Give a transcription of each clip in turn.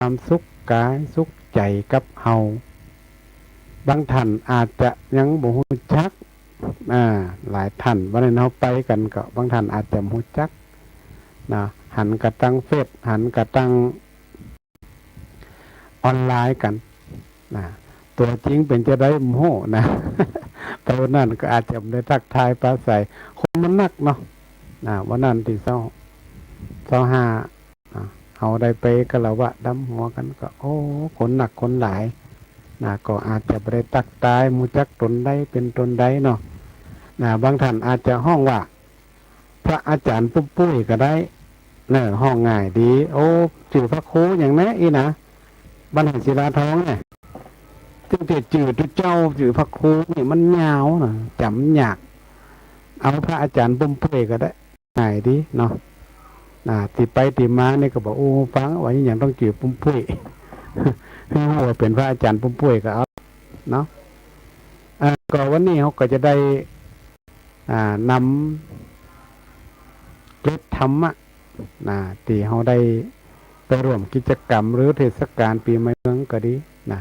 ความสุขกายสุขใจกับเฮาบางท่านอาจจะยังบ่ฮู้จักอ่าหลายท่านวันนั้นเฮาไปกันก็บางท่านอาจจะบ่ฮู้จักนะหันกระตั้งเฟซหันกระตั้งออนไลน์กันนะตัวจริงเป็นจะได้โมโหนะตอนนั้นก็อาจจะได้ทักทายปราศัยคนมันนักเนาะนะวันนั้นที่25เอาได้ไปกะละวะดำหัวกันก็โอ้คนหนักคนหลายนะก็อาจจะไปได้ตักตายมูจักตนใดเป็นตนใดเนาะนะบางท่านอาจจะห้องว่าพระอาจารย์ปุ้ยก็ได้เนอห้องง่ายดีโอ้จื่อพระครูอย่างนี้อีนะบรรหารศิลาทองเนี่ยตึงแต่จื่อตุเจ้าจื่อพระครูนี่มันยาวนะจำยากเอาพระอาจารย์ปุ้ยก็ได้ง่ายดีเนาะติไปติมาเนี่ยก็บอกโอ้ฟังว่าอย่างต้องจื่อปุ้ยให้ว่าเป็นพระอาจารย์ปุ้ยก็เอาเนาะก็วันนี้เขาก็จะได้นำเล็ดธรรมะที่เขาได้ไปร่วมกิจกรรมหรือเทศกาลปีใหม่เมืองก็ดี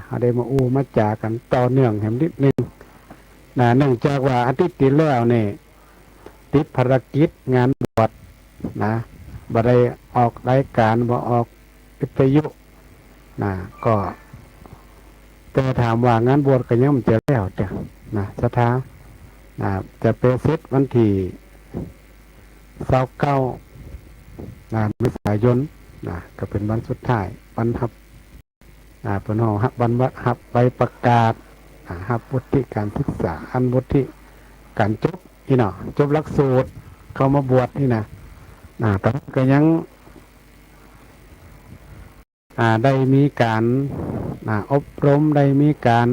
เขาได้มามาจากันต่อเนื่องแถมนิดนึงเนื่องจากว่าอาทิตย์ที่แล้วเนี่ยติดภารกิจงานบวชบ่ได้ออกรายการบ่ออกวิทยุก็แต่ถามว่างานบวชก็ยังมันจะแล้วจ้ะสถาจะเป็นเซตวันที่29เมษายนก็เป็นวันสุดท้ายวันฮับเป็นห้องฮับวันฮับใบประกาศฮับวุฒิการศึกษาอันวุฒิการจบนี่เนาะจบหลักสูตรเข้ามาบวชนี่นะตอนก็ยังได้มีการอบรมได้มีการ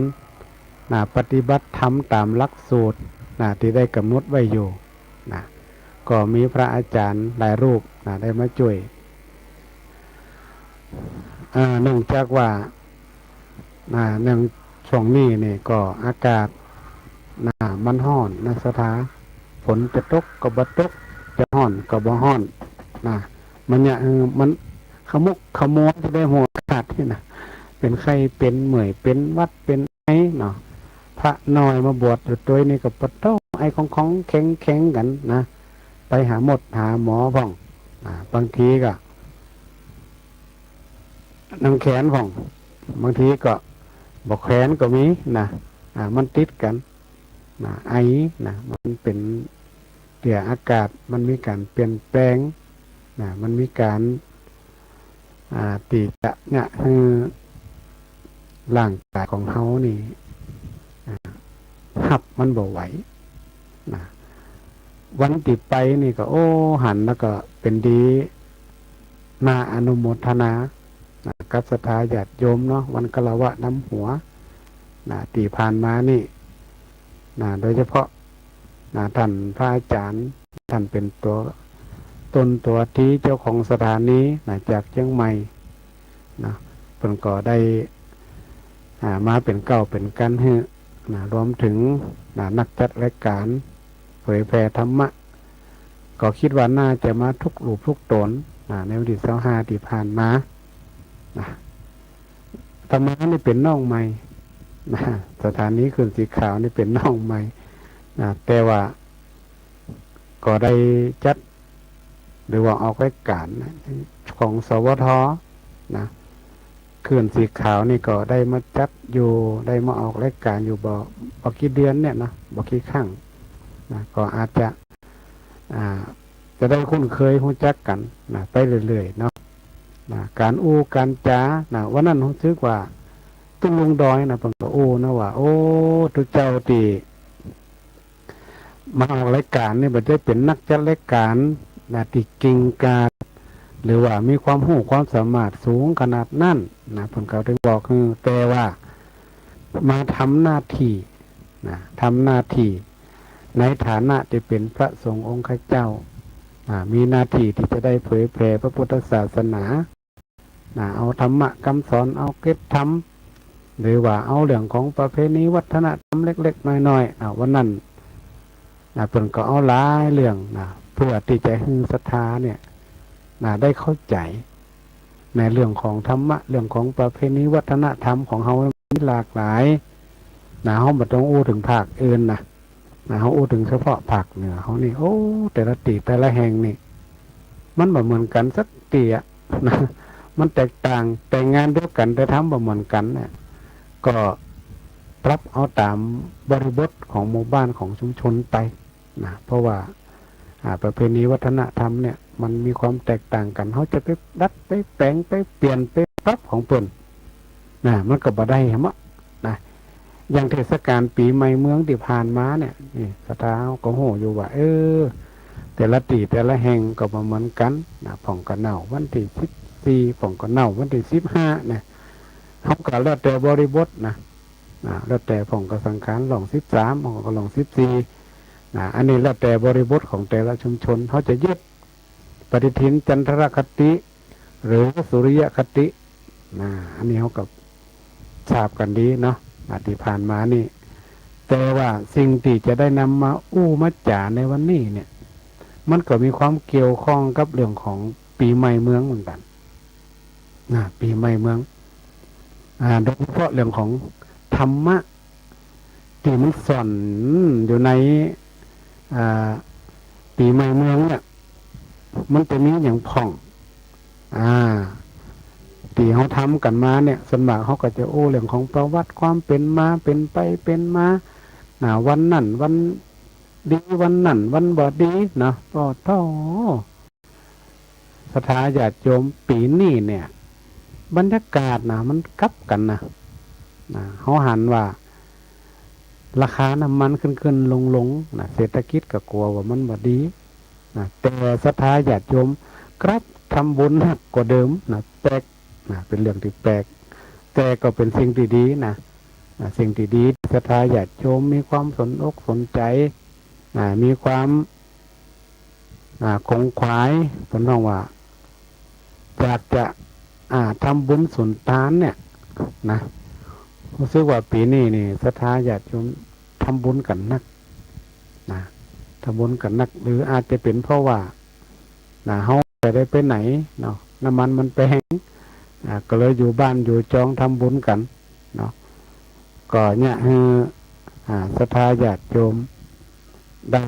ปฏิบัติธรรมตามหลักสูตรที่ได้กำหนดไว้อยู่ก็มีพระอาจารย์หลายรูปได้มาช่วยเนื่องจากว่าเนื่องช่วงนี้นี่ก็อากาศมันร้อนสถาฝนจะตกก็บ่ตกจะร้อนก็บ่ร้อนมันเนี่ยมันขมุกขมัวที่ได้หัวอากาศที่เป็นไข้เป็นเหมื่อยเป็นวัดเป็นไอเนาะพระน้อยมาบวชอยู่ตัวนี้กับปะโต้ไอของแข็งกันไปหาหมดหาหมอพ่องบางทีก็น้ำแขนพ่องบางทีก็บอกแขนก็มีมันติดกันไอมันเป็นเดี๋ยวอากาศมันมีการเปลี่ยนแปลงมันมีการตีจะเนี่ยคือร่างกายของเขานี่หับมันบ่ไหววันติดไปนี่ก็หันแล้วก็เป็นดีนาอนุโมทนากับศรัทธาญาติโยมเนาะวันกะละวะน้ำหัวตีผ่านมานี่โดยเฉพาะท่านพระอาจารย์ท่านเป็นตัวที่เจ้าของสถานีจากเชียงใหม่เพิ่นก็ได้มาเป็นเก้าเป็นกันให้รวมถึงนักจัดรายการเผยแผ่ธรรมะก็คิดว่าน่าจะมาทุกรูปทุกตนในวันที่25ที่ผ่านมาธรรมะนี่เป็นน้องใหม่สถานีคืนสีขาวนี่เป็นน้องใหม่แต่ว่าก็ได้จัดหรือว่าออกรายการของสวทคืนสีขาวนี่ก็ได้มาจัดอยู่ได้มาออกรายการอยู่บ่กี่เดือนเนี่ยบ่กี่ครั้งก็อาจจะได้คุ้นเคยรู้จักกันไปเรื่อยๆเนาะการการจาวันนั้นรู้สึกว่าตุ้งลงดอยเพิ่นก็ว่าโอ้ทุกเจ้าตีมาออกรายการนี่บ่ได้เป็นนักจัดรายการที่เก่งกาจหรือว่ามีความรู้ความสามารถสูงขนาดนั้นเพิ่นก็ได้บอกคือแต่ว่ามาทำหน้าที่ทำหน้าที่ในฐานะที่เป็นพระสงฆ์องค์ข้าเจ้ามีหน้าที่ที่จะได้เผยแผ่พระพุทธศาสนาเอาธรรมะคำสอนเอาเก็บธรรมหรือว่าเอาเรื่องของประเพณีวัฒนธรรมเล็กๆน้อยๆวันนั้นเพิ่นก็เอาหลายเรื่องเพื่อที่จะให้ศรัทธาเนี่ยได้เข้าใจ ในเรื่องของธรรมะเรื่องของประเพณีวัฒนธรรมของเฮามีหลากหลายนะเฮาบ่ต้องอู้ถึงภาคอื่นนะเฮาอู้ถึงเฉพาะภาคเหนือเฮานี่โอ้แต่ละตีแต่ละแห่งนี่มันบ่เหมือนกันสักตีอะนะมันแตกต่างแต่งานเดียวกันแต่ทำบ่เหมือนกันเนี่ยก็ปรับเอาตามบริบทของหมู่บ้านของชุมชนไปนะเพราะว่าประเพณีวัฒนธรรมเนี่ยมันมีความแตกต่างกันเขาจะไปดัดไปแปลงไปเปลี่ยนไปปรับของเปิ่นนะมันก็บ่ได้ฮะนะอย่างเทศกาลปีใหม่เมืองที่ผ่านมาเนี่ยนี่สถานก็โหอยู่ว่าแต่ละตีแต่ละแห่งก็บ่เหมือนกันนะผ่องกระเน่าวันที่14ผ่องกระเน่าวันที่15เนี่ยเขาก็แล้วแต่บริบทนะแล้วแต่ผ่องกระสังขารหลอง13ผ่องกระหลอง14อันนี้แล้วแต่บริบทของแต่ละชุมชนเขาจะยึดปฏิทินจันทรคติหรือสุริยคติอันนี้เขากับทราบกันดีเนาะที่ผ่านมานี่แต่ว่าสิ่งที่จะได้นำมาอู้มาจ่าในวันนี้เนี่ยมันก็มีความเกี่ยวข้องกับเรื่องของปีใหม่เมืองเหมือนกันปีใหม่เมืองโดยเฉพาะเรื่องของธรรมะที่มันสอนอยู่ในปีใหม่เมืองเนี่ยมันจะมีอย่างผ่องที่เขาทำกันมาเนี่ยส่วนมากเขาก็จะโอ้เรื่องของประวัติความเป็นมาเป็นไปเป็นมาวันนั่นวันดีวันนั่นวันบ่ดีเนาะก็ท่อสถาญาติโยมปีนี้เนี่ยบรรยากาศมันกลับกันเขาหันว่าราคาน้ำมันขึ้นลงเศรษฐกิจก็กลัวว่ามันบ่ดีแต่ศรัทธาญาติโยมกลับทำบุญหักกว่าเดิมแปลกเป็นเรื่องที่แปลกแต่ก็เป็นสิ่งที่ดีสิ่งที่ดีศรัทธาญาติโยมมีความสนอกสนใจมีความคงขวายผลว่าอยากจะทำบุญสุนทานเนี่ยรู้สึกว่าปีนี้นี่ศรัทธาญาติโยมทำบุญกันนักทำบุญกันนักหรืออาจจะเป็นเพราะว่าเขาจะได้ไปไหนเนาะน้ำมันแพงก็เลยอยู่บ้านอยู่จองทำบุญกันเนาะก็เนี่ยศรัทธาญาติโยมได้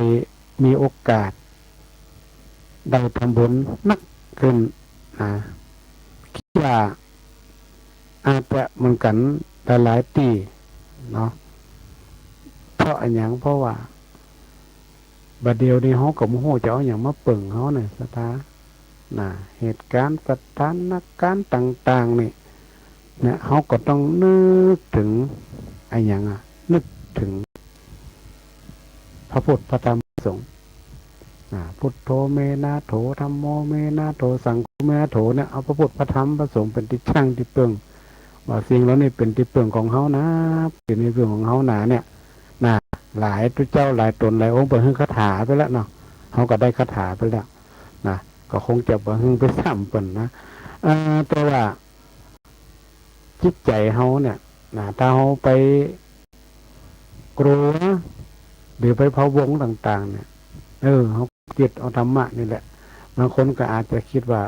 มีโอกาสได้ทำบุญนักขึ้นคิดว่าอาจจะเหมือนกันหลายๆปีเนาะเพราะอย่างเพราะว่าบัดเดียวนี้เขาก็โมโหจะเอาอย่างมาเปิ่งเขาเนี่ยศรัทธาเหตุการณ์สถานการณ์ต่างๆนี่เนี่ยเขาก็ต้องนึกถึงอย่างนึกถึงพระพุทธพระธรรมพระสงฆ์พุทโธเมนาโถธัมโมเมนาโถสังโฆเมนาโถเนี่ยเอาพระพุทธพระธรรมพระสงฆ์เป็นที่ช่างที่เปิ่งว่าสิ่งเหล่านี้เป็นที่เปิ่งของเขานะเป็นในเรื่องของเขาเนี่ยหลายตัวเจ้าหลายตนหลายองค์เปิดให้คาถาไปแล้วเนาะเขาก็ได้คาถาไปแล้วก็คงจะเปิดให้ไปซ้ำเปิ่นแต่ว่าจิตใจเขาเนี่ยถ้าเขาไปกลัวหรือไปพะวงต่างๆเนี่ยเขาจิตเอาธรรมะนี่แหละบางคนก็อาจจะคิดว่า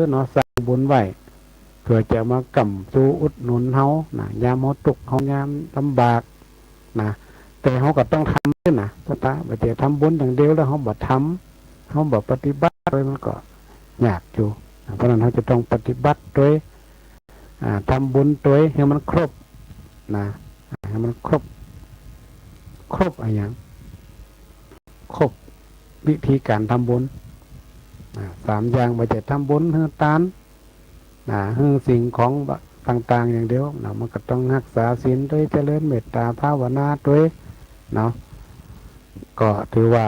เนาะสร้างบุญไว้เพื่อจะมากำจูอุดหนุนเขายามเขาตกเขายามลำบากแต่เขาก็ต้องทำด้วยสตาบัดเดี๋ยวทำบุญอย่างเดียวแล้วเขาบ่ทำเขาบ่ปฏิบัติด้วยมันก็ยากอยู่เพราะนั้นเขาจะต้องปฏิบัติด้วยทำบุญด้วยให้มันครบให้มันครบอะไรอย่างครบวิธีการทำบุญ3 อย่างบัดเดี๋ยวทำบุญให้ทานให้สิ่งของต่างๆอย่างเดียวมันก็ต้องรักษาศีลด้วยเจริญเมตตาภาวนาด้วยเนาะก็ถือว่า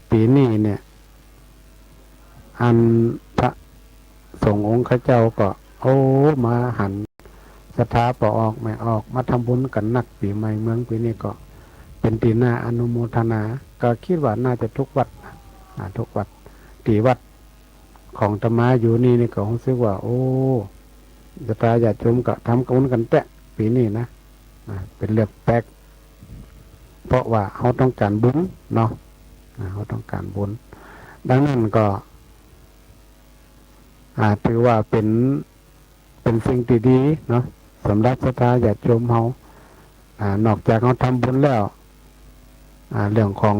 ปีนี้เนี่ยอันพระสงฆ์องค์ข้าเจ้าก็มาหันศรัทธาออกไม่ออกมาทำบุญกันนักปีใหม่เมืองปีนี้ก็เป็นปีหน้าอนุโมทนาก็คิดว่าน่าจะทุกวัดทุกวัดตีวัดของธรรมะอยู่นี่ก็รู้สึกว่าศรัทธาญาติโยมก็ทำบุญกันแตะปีนี้เป็นเรื่องแปลกเพราะว่าเขาต้องการบุญเนาะเขาต้องการบุญดังนั้นก็ ถือว่าเป็นสิ่งที่ดีเนาะสำหรับศรัทธาญาติโยมเฮานอกจากเขาทำบุญแล้วเรื่องของ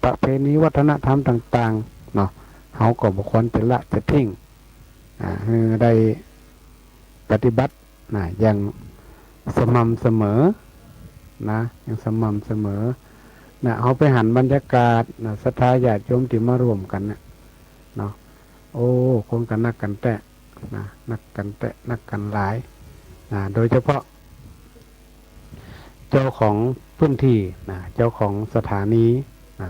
ประเพณีวัฒนธรรมต่างๆเนาะเขาก็บุคคลจะละจะทิ้งคือได้ปฏิบัติอย่างสม่ำเสมอนะอย่างสม่ำเสมอเขาไปหันบรรยากาศศรัทธาญาติโยมที่มารวมกันเนาะโอ้คนกันนักกันแตะนักกันแตะนักกันหลายโดยเฉพาะเจ้าของพื้นที่เจ้าของสถานี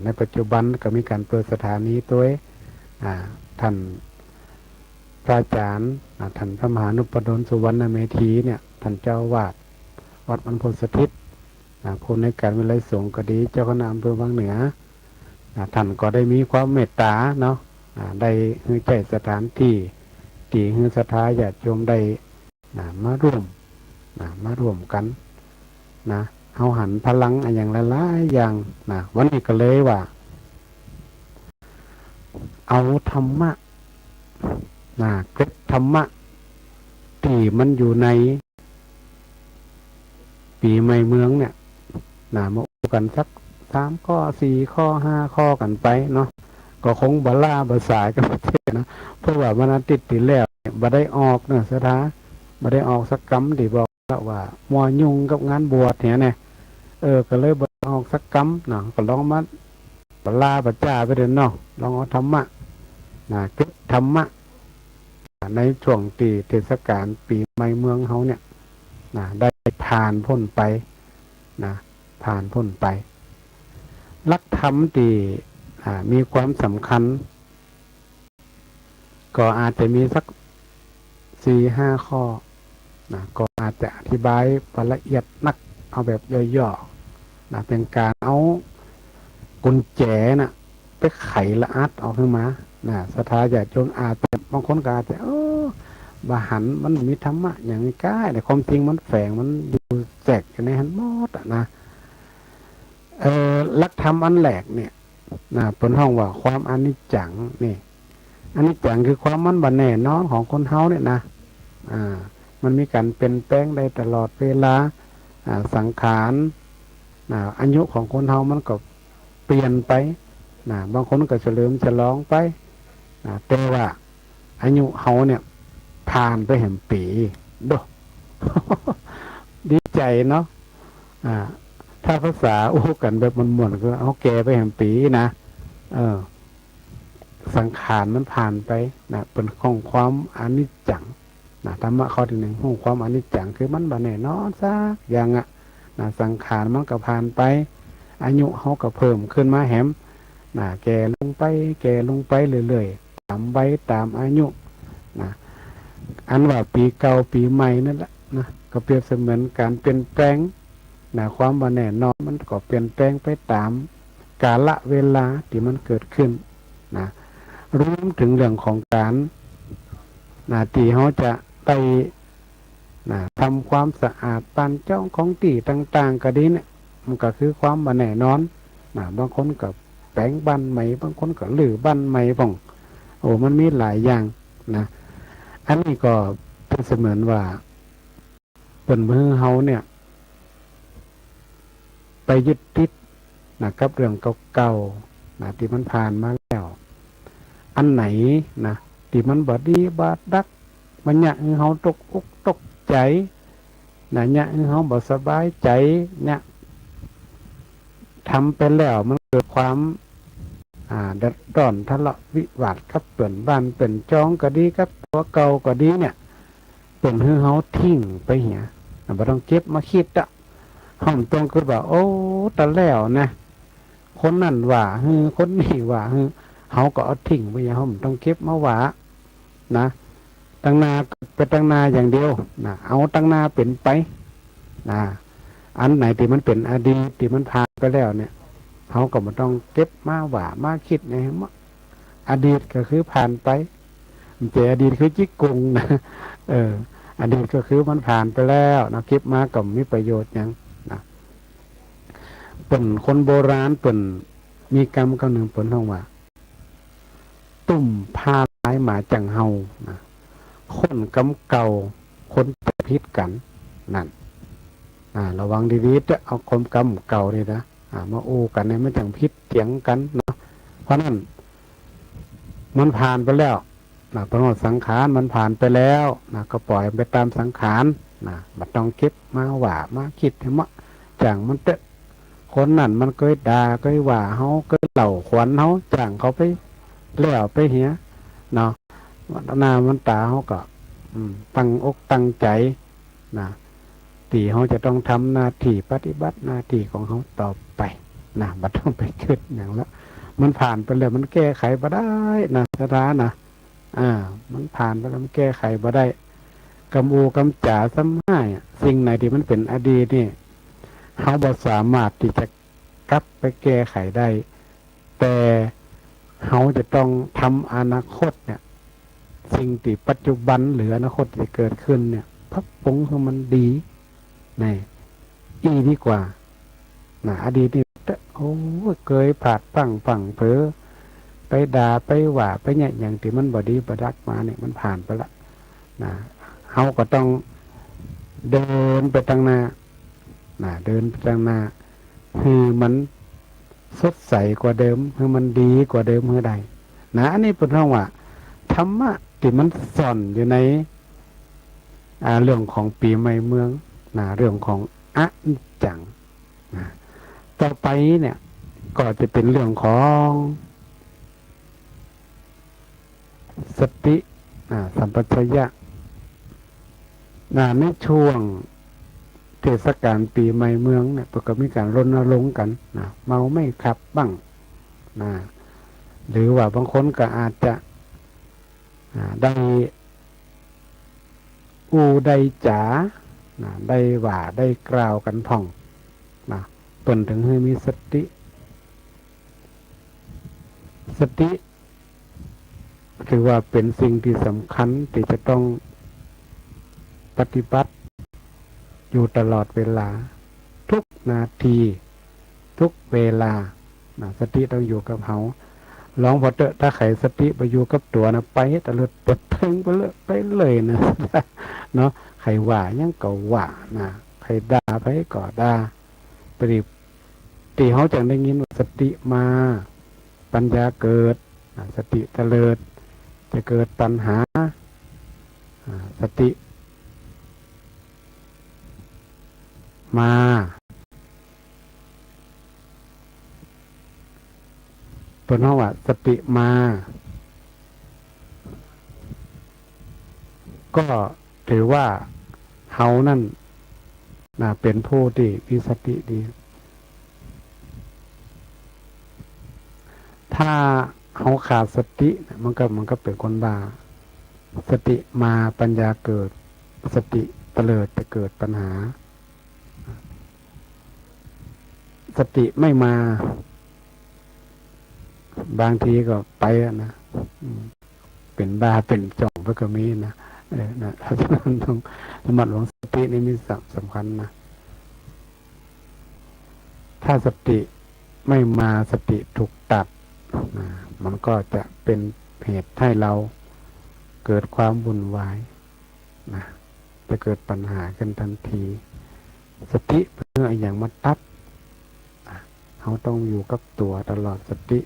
ในปัจจุบันก็มีการเปิดสถานีตัวท่านพระอาจารย์ท่านพระมหานุปดลสุวรรณเมธีเนี่ยท่านเจ้าวาดวัดบรรพตสถิตผู้ในการวิไลสงฆ์ก็ดีเจ้าคณะอำเภอวังเหนือท่านก็ได้มีความเมตตาเนาะได้ให้ใจสถานที่ให้ศรัทธาญาติโยมได้มาร่วมกันเอาหันพลังอย่างหลายๆอย่างวันนี้ก็เลยว่าเอาธรรมะเก็บธรรมะที่มันอยู่ในปีใหม่เมืองเนี่ยมาอู้กันสัก3 ข้อ 4 ข้อ 5 ข้อกันไปเนาะก็คงบาล่าบาสายกันประเทศนะเพราะว่าวันอาทิตย์ที่แล้วบ่ได้ออกเนี่ยสถาบ่ได้ออกสักกำที่บอกว่ามัวยุ่งกับงานบวชเนี่ยก็เลยบ่ออกสักกำเนาะก็ลองมาบาล่าบาจ้าไปเดินเนาะลองเอาธรรมะเก็บธรรมะในช่วงตีเทศกาลปีใหม่เมืองเขาเนี่ยได้ผ่านพ้นไปผ่านพ้นไปลักธรรมที่มีความสำคัญก็อาจจะมีสัก4-5 ข้อก็อาจจะอธิบายละเอียดนักเอาแบบย่อๆเป็นการเอากุญแจไปไขละอัดออกขึ้นมาศรัทธาญาติโยมอาจจะบางคนก็อาจจะบาหันมันมีธรรมะอย่างนี้ก้แต่ความจริงมันแฝงมันอยู่แจกอยู่ในหันหมดลักธรรมอันแหลกเนี่ยเป็นห้องว่าความอนิจจังนี่อนิจจังคือความมันบันแน่นอนของคนเฮาเนี่ยมันมีการเปลี่ยนแปลงได้ตลอดเวลาสังขารอายุของคนเฮามันก็เปลี่ยนไปบางคนก็เฉลิมฉลองไปแต่ว่าอายุเฮาเนี่ยผ่านไปแห่งปีโด ดีใจเนาะถ้าภาษาอู้กันแบบมันหม่วนก็เอาแก่ไปแห่งปีสังขารมันผ่านไปเป็นของความอนิจจังธรรมะข้อที่ 1ของความอนิจจังคือมันบ่แน่นอนซะอย่างสังขารมันก็ผ่านไปอายุเฮาก็เพิ่มขึ้นมาแหมแก่ลงไปเรื่อยๆตามใบตามอายุอันว่าปีเก่าปีใหม่นั่นแหละก็เปรียบเสมือนการเปลี่ยนแปลงความบ่แน่นอนมันก็เปลี่ยนแปลงไปตามกาลเวลาที่มันเกิดขึ้นรวมถึงเรื่องของการที่เขาจะไปทำความสะอาดปันเจ้าของที่ต่างๆก็ดีเนี่ยมันก็คือความบ่แน่นอนบางคนก็แปลงบ้านใหม่บางคนก็ลื้อบ้านใหม่บ้างมันมีหลายอย่างอันนี้ก็เป็นเสมือนว่าเป็นมือเฮาเนี่ยไปยึดติดกับเรื่องเก่าๆที่มันผ่านมาแล้วอันไหนที่มันบดีบาดดักมันยะให้เฮาตกอกตกใจยะให้เฮาบ่สบายใจเนี่ยทำไปแล้วมันเกิดความเดือดร้อนทะเลาะวิวาทกับเปลี่ยนบ้านเปลี่ยนจองก็ดีกับตัวเก่าก็ดีเนี่ยเป็นให้เฮาทิ้งไปเหียบ่ต้องเก็บมาคิดห้องตรงคือว่าโอ้ตะแล้วนะคนนั่นว่าคนนี้ว่าเฮาก็เอาทิ้งไปอย่าเฮาต้องเก็บมาว่าตั้งนาเป็นตั้งนาอย่างเดียวเอาตั้งนาเป็นไปอันไหนที่มันเป็นอดีตที่มันผ่านไปแล้วเนี่ยเฮาก็บ่ต้องเก็บมาว่ามาคิดในอดีตก็คือผ่านไปแต่อดีตคือจิกกุงอดีตก็คือมันผ่านไปแล้วเก็บมาก็มีประโยชน์หยังเป็นคนโบราณเป็นมีกรรมหนึ่งเป็นห้องว่าตุ่มพาลายหมาจังเฮา คนกำเก่าคนพิษกันนั่นระวังดีๆจะเอาความกำเก่านี่นะมาอู้กันเนี่ยมันจังพิษเถียงกันเนาะเพราะนั้นมันผ่านไปแล้วประโมทสังขารมันผ่านไปแล้วก็ปล่อยไปตามสังขารบัดต้องเก็บมาว่ามาคิดให้มะจังมันเตะคนนั่นมันเคยด่าเคยว่าเฮาเคยเหล่าขวัญเฮาจังเขาไปแล้วไปเหี้ยเนาะหน้ามันตาเฮาก็ตั้งอกตั้งใจที่เขาจะต้องทำหน้าที่ปฏิบัติหน้าที่ของเขาต่อไปบัดต้องไปคิดอย่างละมันผ่านไปแล้วมันแก้ไขบ่ได้สถานะมันผ่านไปแล้วมันแก้ไขบ่ได้กำอูกำจ๋าซ้ำให้สิ่งไหนที่มันเป็นอดีตนี่เขาบ่สามารถที่จะกลับไปแก้ไขได้แต่เขาจะต้องทำอนาคตเนี่ยสิ่งที่ปัจจุบันหรืออนาคตที่เกิดขึ้นเนี่ยพับปรุงให้มันดีดีกว่าอดีตนี่โอ้เคยผาดปังเผลอไปด่าไปว่าไปเนี่ยอย่างที่มันบดีบดักมาเนี่ยมันผ่านไปละเขาก็ต้องเดินไปทางหน้าเดินไปทางหน้าคือมันสดใสกว่าเดิมคือมันดีกว่าเดิมเมื่อใดอันนี้เป็นเรื่องว่าธรรมะที่มันซ่อนอยู่ในเรื่องของปีใหม่เมืองเรื่องของอนิจจังต่อไปเนี่ยก็จะเป็นเรื่องของสติสัมปชัญญะในช่วงเทศกาลปีใหม่เมืองเนี่ยก็มีการรณรงค์กันเมาไม่ขับบ้างหรือว่าบางคนก็อาจจะได้ได้จ๋าได้ว่าได้กล่าวกันพ่องตนถึงให้มีสติถือว่าเป็นสิ่งที่สำคัญที่จะต้องปฏิบัติอยู่ตลอดเวลาทุกนาทีทุกเวลาสติต้องอยู่กับเขาลองพอเตอะถ้าไขสติไปอยู่กับตัวไปตะเลิดเปิดเพ่งไปเลยนะเนาะใครว่ายังก็ว่าใครด่าไปก็ด่าปฏิตีเขาจังได้ยินว่าสติมาปัญญาเกิดสติเตลิดจะเกิดปัญหาสติมาเป็นเพราะว่าสติมาก็ถือว่าเฮานั่นเป็นผู้ที่มีสติดีถ้าเขาขาดสติมันก็เป็นคนบ้าสติมาปัญญาเกิดสติเตลิดจะเกิดปัญหาสติไม่มาบางทีก็ไปเป็นบ้าเป็นจ่องก็มีเพราะฉะนั้นต้องระมัดระวังสตินี่มีสำคัญถ้าสติไม่มาสติถูกตัดมันก็จะเป็นเหตุให้เราเกิดความวุ่นวายจะเกิดปัญหากันทันทีสติเพื่ออย่างมาตัดเขาต้องอยู่กับตัวตลอดสติ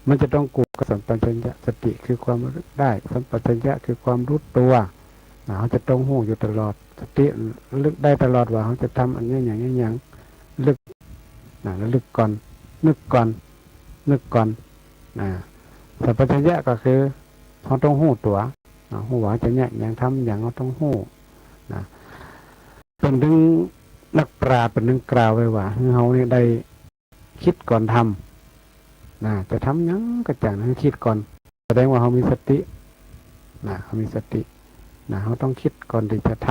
มันจะต้องกูกับสัมปชัญญะสติคือความรู้ได้สัมปชัญญะคือความรู้ตัวเขาจะต้องหูอยู่ตลอดสติลึกได้ตลอดว่าเขาจะทำอันนี้อย่างลึกแล้วลึกก่อนนึกก่อนสัมปชัญญะก็คือเขาต้องหูตัวหูว่าจะเนี่ยอย่างทำอย่างเขาต้องหูเป็นถึงนักปราชญ์เป็นถึงกล่าวไว้ว่าเขาเนี่ยได้คิดก่อนทำจะทำยังก็จังให้คิดก่อนแสดงว่าเขามีสติเขามีสติเขาต้องคิดก่อนที่จะท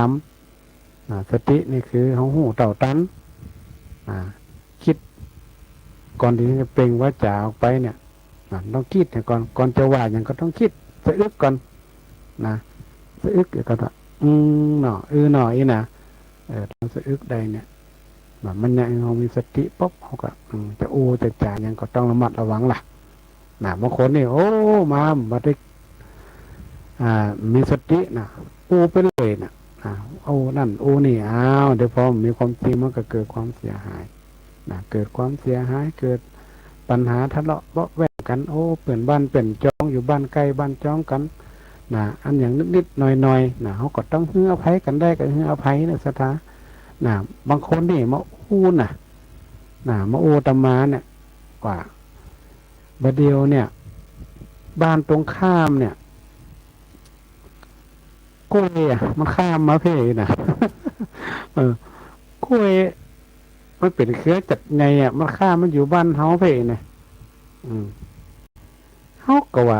ำสตินี่คือเขาหูเต่าตันคิดก่อนที่จะเปล่งวาจาออกไปเนี่ยต้องคิดก่อนจะว่าอย่างก็ต้องคิดสะอึกก่อนสะอึกเดี๋ยวก็หน่อหน่ออีต้องสะอึกใดเนี่ยมันยังเขามีสติปุ๊บเขาก็จะจะจ่ายยังก็ต้องระมัดระวังล่ะบางคนนี่โอ้มาได้ มีสตินะอู้ไปเลยนะโอ้นั่นโอ้นี่อ้าวเดี๋ยวพอมีความจริงมันก็เกิดความเสียหายเกิดความเสียหายเกิดปัญหาทะเลาะเบาะแว้งกันโอ้เปลี่ยนบ้านเปลี่ยนจองอยู่บ้านใกล้บ้านจองกันอันอย่างนิดๆหน่อยๆเขาก็ต้องให้อภัยกันได้ก็ให้อภัยนะสถาบางคนนี่มาอู้มาอู้ตมาเนี่ยว่าบดเดียวเนี่ยบ้านตรงข้ามเนี่ยกล้วยมันข้ามมาเพ่นะกล้วยมันเป็นเครือจัดไงมันข้ามมันอยู่บ้านเฮาเพ่นะเฮาก็ว่า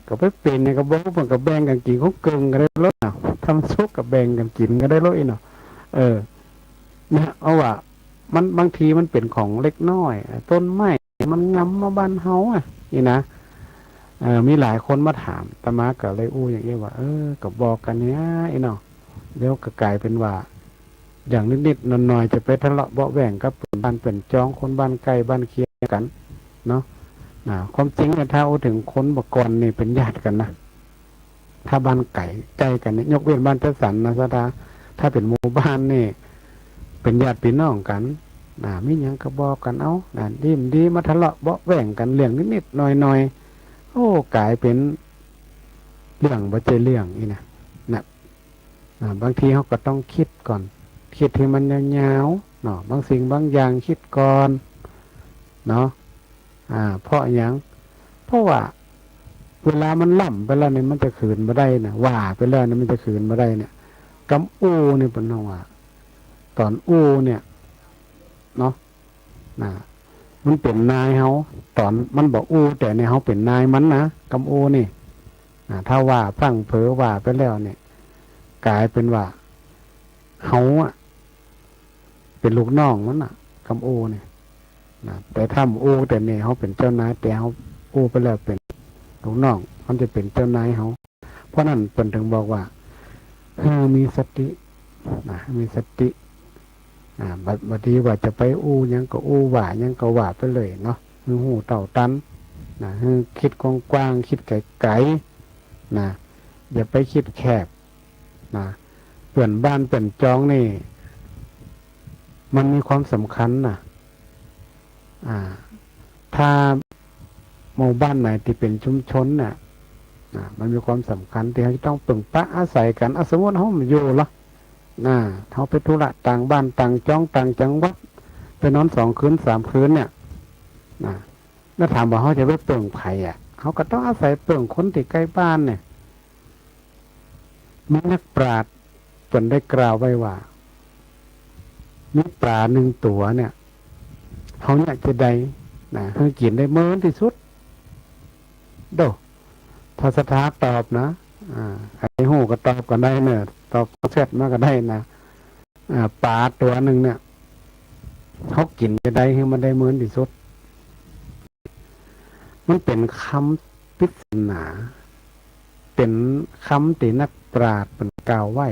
ก็ไปเป็นเนี่ยก็บอกว่ามันก็แบ่งกันกินของเกิงก็ได้รถทำซุกกับแบ่งกันกินก็ได้รถเนาะเนี่ยเอาว่ามันบางทีมันเป็นของเล็กน้อยต้นไม้มันงำมาบ้านเฮานี่นะมีหลายคนมาถามตมาก็เลยอู้อย่างนี้ว่าก็บอกกันเนี้ยเนาะเดี๋ยวก็กลายเป็นว่าอย่างนิดๆหน่อยๆจะไปทะเลาะเบาะแหว่งกับบ้านเป็นจองคนบ้านใกล้บ้านเคียงกันเนาะความจริงเนี่ยถ้าเอาถึงคนบกรนี่เป็นญาติกันนะถ้าบ้านไก่ใกล้กันเนี่ยยกเว้นบ้านจัดสรรนะสตาถ้าเป็นหมู่บ้านนี่เป็นญาติพี่น้องกันมิยังก็บอกกันเอาดีมาทะเลาะเบาะแหว่งกันเรื่องนิดๆหน่อยๆโอ้กลายเป็นเรื่องบ่ใจเรื่องนี่นะบางทีเขาก็ต้องคิดก่อนคิดให้มันยาวๆเนาะบางสิ่งบางอย่างคิดก่อนเนาะเพราะอย่างเพราะว่าเวลามันล่ำไปแล้วเนี่ยมันจะขืนมาได้นะว่าไปแล้วเนี่ยมันจะขืนมาได้เนี่ยกำอู้เนี่ยเป็นน้องว่าตอนอู้เนี่ยเนาะมันเป็นนายเขาตอนมันบอกอู้แต่เนี่ยเขาเป็นนายมันนะกำอู้นี่ถ้าว่าฟังเผลอว่าไปแล้วเนี่ยกลายเป็นว่าเขาเป็นลูกน้องมันกำอู้เนี่ยแต่ถ้าอู้แต่เนี่ยเขาเป็นเจ้านายแต่เขาอู้ไปแล้วเป็นลูกน้องมันจะเป็นเจ้านายเขาเพราะนั้นเป็นถึงบอกว่าให้มีสติมีสติบางทีว่าจะไปอู้ยังก็อู้ว่ายังก็ว่าไปเลยเนาะหูเต่าตันคิดกว้างๆคิดไกลๆอย่าไปคิดแคบเปลี่ยนบ้านเปลี่ยนจองนี่มันมีความสำคัญถ้าหมู่บ้านไหนที่เป็นชุมชนมันมีความสำคัญที่เขาจะต้องปึงปะอาศัยกันสมมติเขาอยู่หรอเขาไปธุระต่างบ้านต่างจ้องต่างจังหวัดไปนอน2 คืน 3 คืนเนี่ยแล้วถามว่าเขาจะไปเปิ่งไผ่เขาก็ต้องอาศัยเปิ่งคนที่ใกล้บ้านเนี่ยมีนักปราชญ์จนได้กล่าวไว้ว่ามีปลา1 ตัวเนี่ยเขาอยากจะได้ให้กินได้เมื่อที่สุดโดถ้าสถาตอบนะไอ้หูก็ตอบกันได้เนอะตอบเสร็จมาก็ได้นะปลาตัวหนึ่งเนี่ยเขากินจะได้ให้มันได้เหมือนที่สุดมันเป็นคำปริศนาเป็นคำที่นักปราชญ์เป็นกล่าวไว้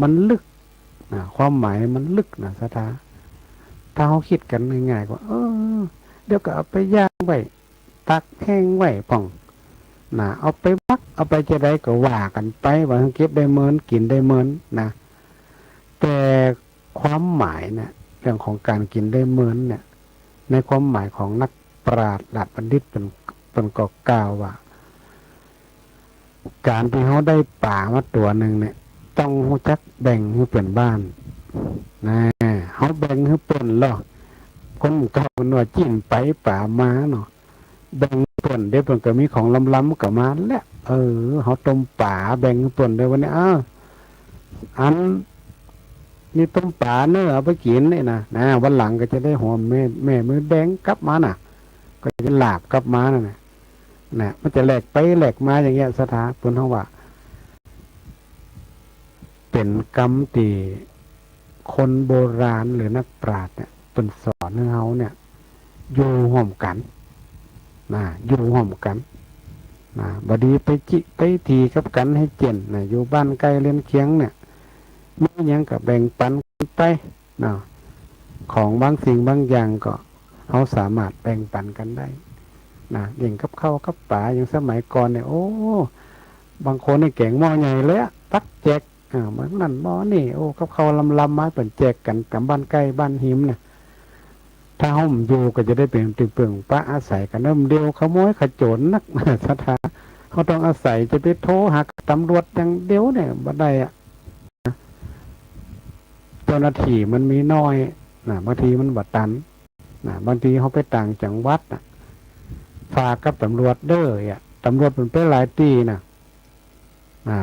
มันลึกความหมายมันลึกสถาถ้าเขาคิดกันง่ายๆก็เดี๋ยวก็เอาไปย่างไว้ตักแห้งไว้ป่องเอาไปมักเอาไปจะได้ก็ว่ากันไปว่าเก็บได้เมินกินได้เมินแต่ความหมายเนี่ยเรื่องของการกินได้เมินเนี่ยในความหมายของนักปราชญ์ดัดบัณฑิตเป็นก็กล่าวว่าการที่เขาได้ป่ามาตัวหนึ่งเนี่ยต้องรู้จักแบ่งให้เป็นบ้านเขาแบ่งให้เป็นหรอคนเก่าหน่วยจิ้มไปป่ามาเนาะแบ่งป่นเดี๋ยวเปิ่นก็มีของล้ำๆกับมาแล้วเขาต้มป่าแบ่งป่นเดี๋ยววันนี้อันนี่ต้มป่าเนื้อเอาไปกินนี่นะวันหลังก็จะได้หอมแม่มือแดงกลับมาก็จะหลาบกลับมามันจะแหลกไปแหลกมาอย่างเงี้ยสถาปุ่นเขาว่าเป็นกรรมตีคนโบราณหรือนักปราชญ์เนี่ยเป็นสอนให้เขาเนี่ยอยู่ห่วมกันอยู่ห่วมกันบดีไปจิไปทีกับกันให้เจนอยู่บ้านใกล้เล่นเคียงเนี่ยมียังกับแบ่งปันไปของบางสิ่งบางอย่างก็เขาสามารถแบ่งปันกันได้อย่างกับข้าวกับป่าอย่างสมัยก่อนเนี่ยโอ้ บางคนนี่แกงหม้อใหญ่เลยอะตักแจกบางนั่นหม้อนี่โอ้กับเขาลำมาเป็นแจกกันกับบ้านใกล้บ้านหิมเนี่ยถ้าห้องอยู่ก็จะได้เป็นตึงเปิงปะอาศัยกันเริ่มเดียวขโมยขโจรนักสถานเขาต้องอาศัยจะไปโทรหาตำรวจอย่างเดียวเนี่ยบ่ได้อะเจ้าหน้าที่มันมีน้อยบางทีมันบ่ตันบางทีเขาไปต่างจังหวัดฝากกับตำรวจเด้อตำรวจมันไปหลายตี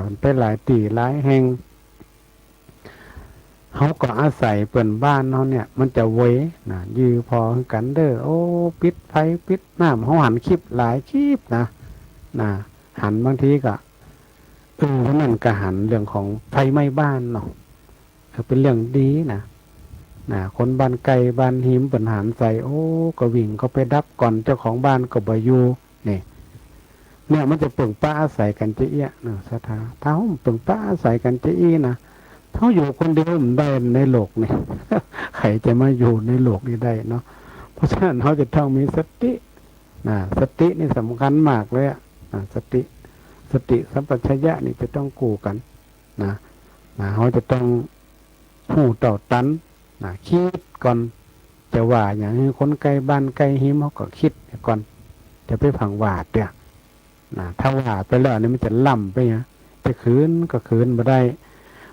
มันไปหลายตีหลายแห่งเขาก็อาศัยเปิ่นบ้านเขาเนี่ย มันจะเว้ยือพอกันเด้อโอ้ปิดไฟปิดน้ำเขาหันคลิปหลายคลิปนะหันบางทีก็เพราะนั่นก็หันเรื่องของไฟไหม้บ้านเนาะเป็นเรื่องดีนะคนบ้านไกลบ้านหิมปัญหาใส่โอ้ก็วิ่งก็ไปดับก่อนเจ้าของบ้านก็บ่อยู่เนี่ยมันจะเปิ่งป้าอาศัยกันเจี๊ยนะสถาเท้าเปิ่งป้าอาศัยกันเจี๊ยนะเท้าอยู่คนเดียวมันได้ในโลกนี่ ใครจะมาอยู่ในโลกนี้ได้เนาะเพราะฉะนั้นเขาจะต้องมีสติสตินี่สำคัญมากเลยสติสัมปชัญญะนี่จะต้องกู้กันเขาจะต้องหูต่อตันคิดก่อนจะว่าอย่างนี้คนไกลบ้านไกลหิมเขาก็คิดก่อนจะไปผังวาดเนี่ยถ้าว่าไปแล้วนี่มันจะล่ำไปจะคืนก็คืนมาได้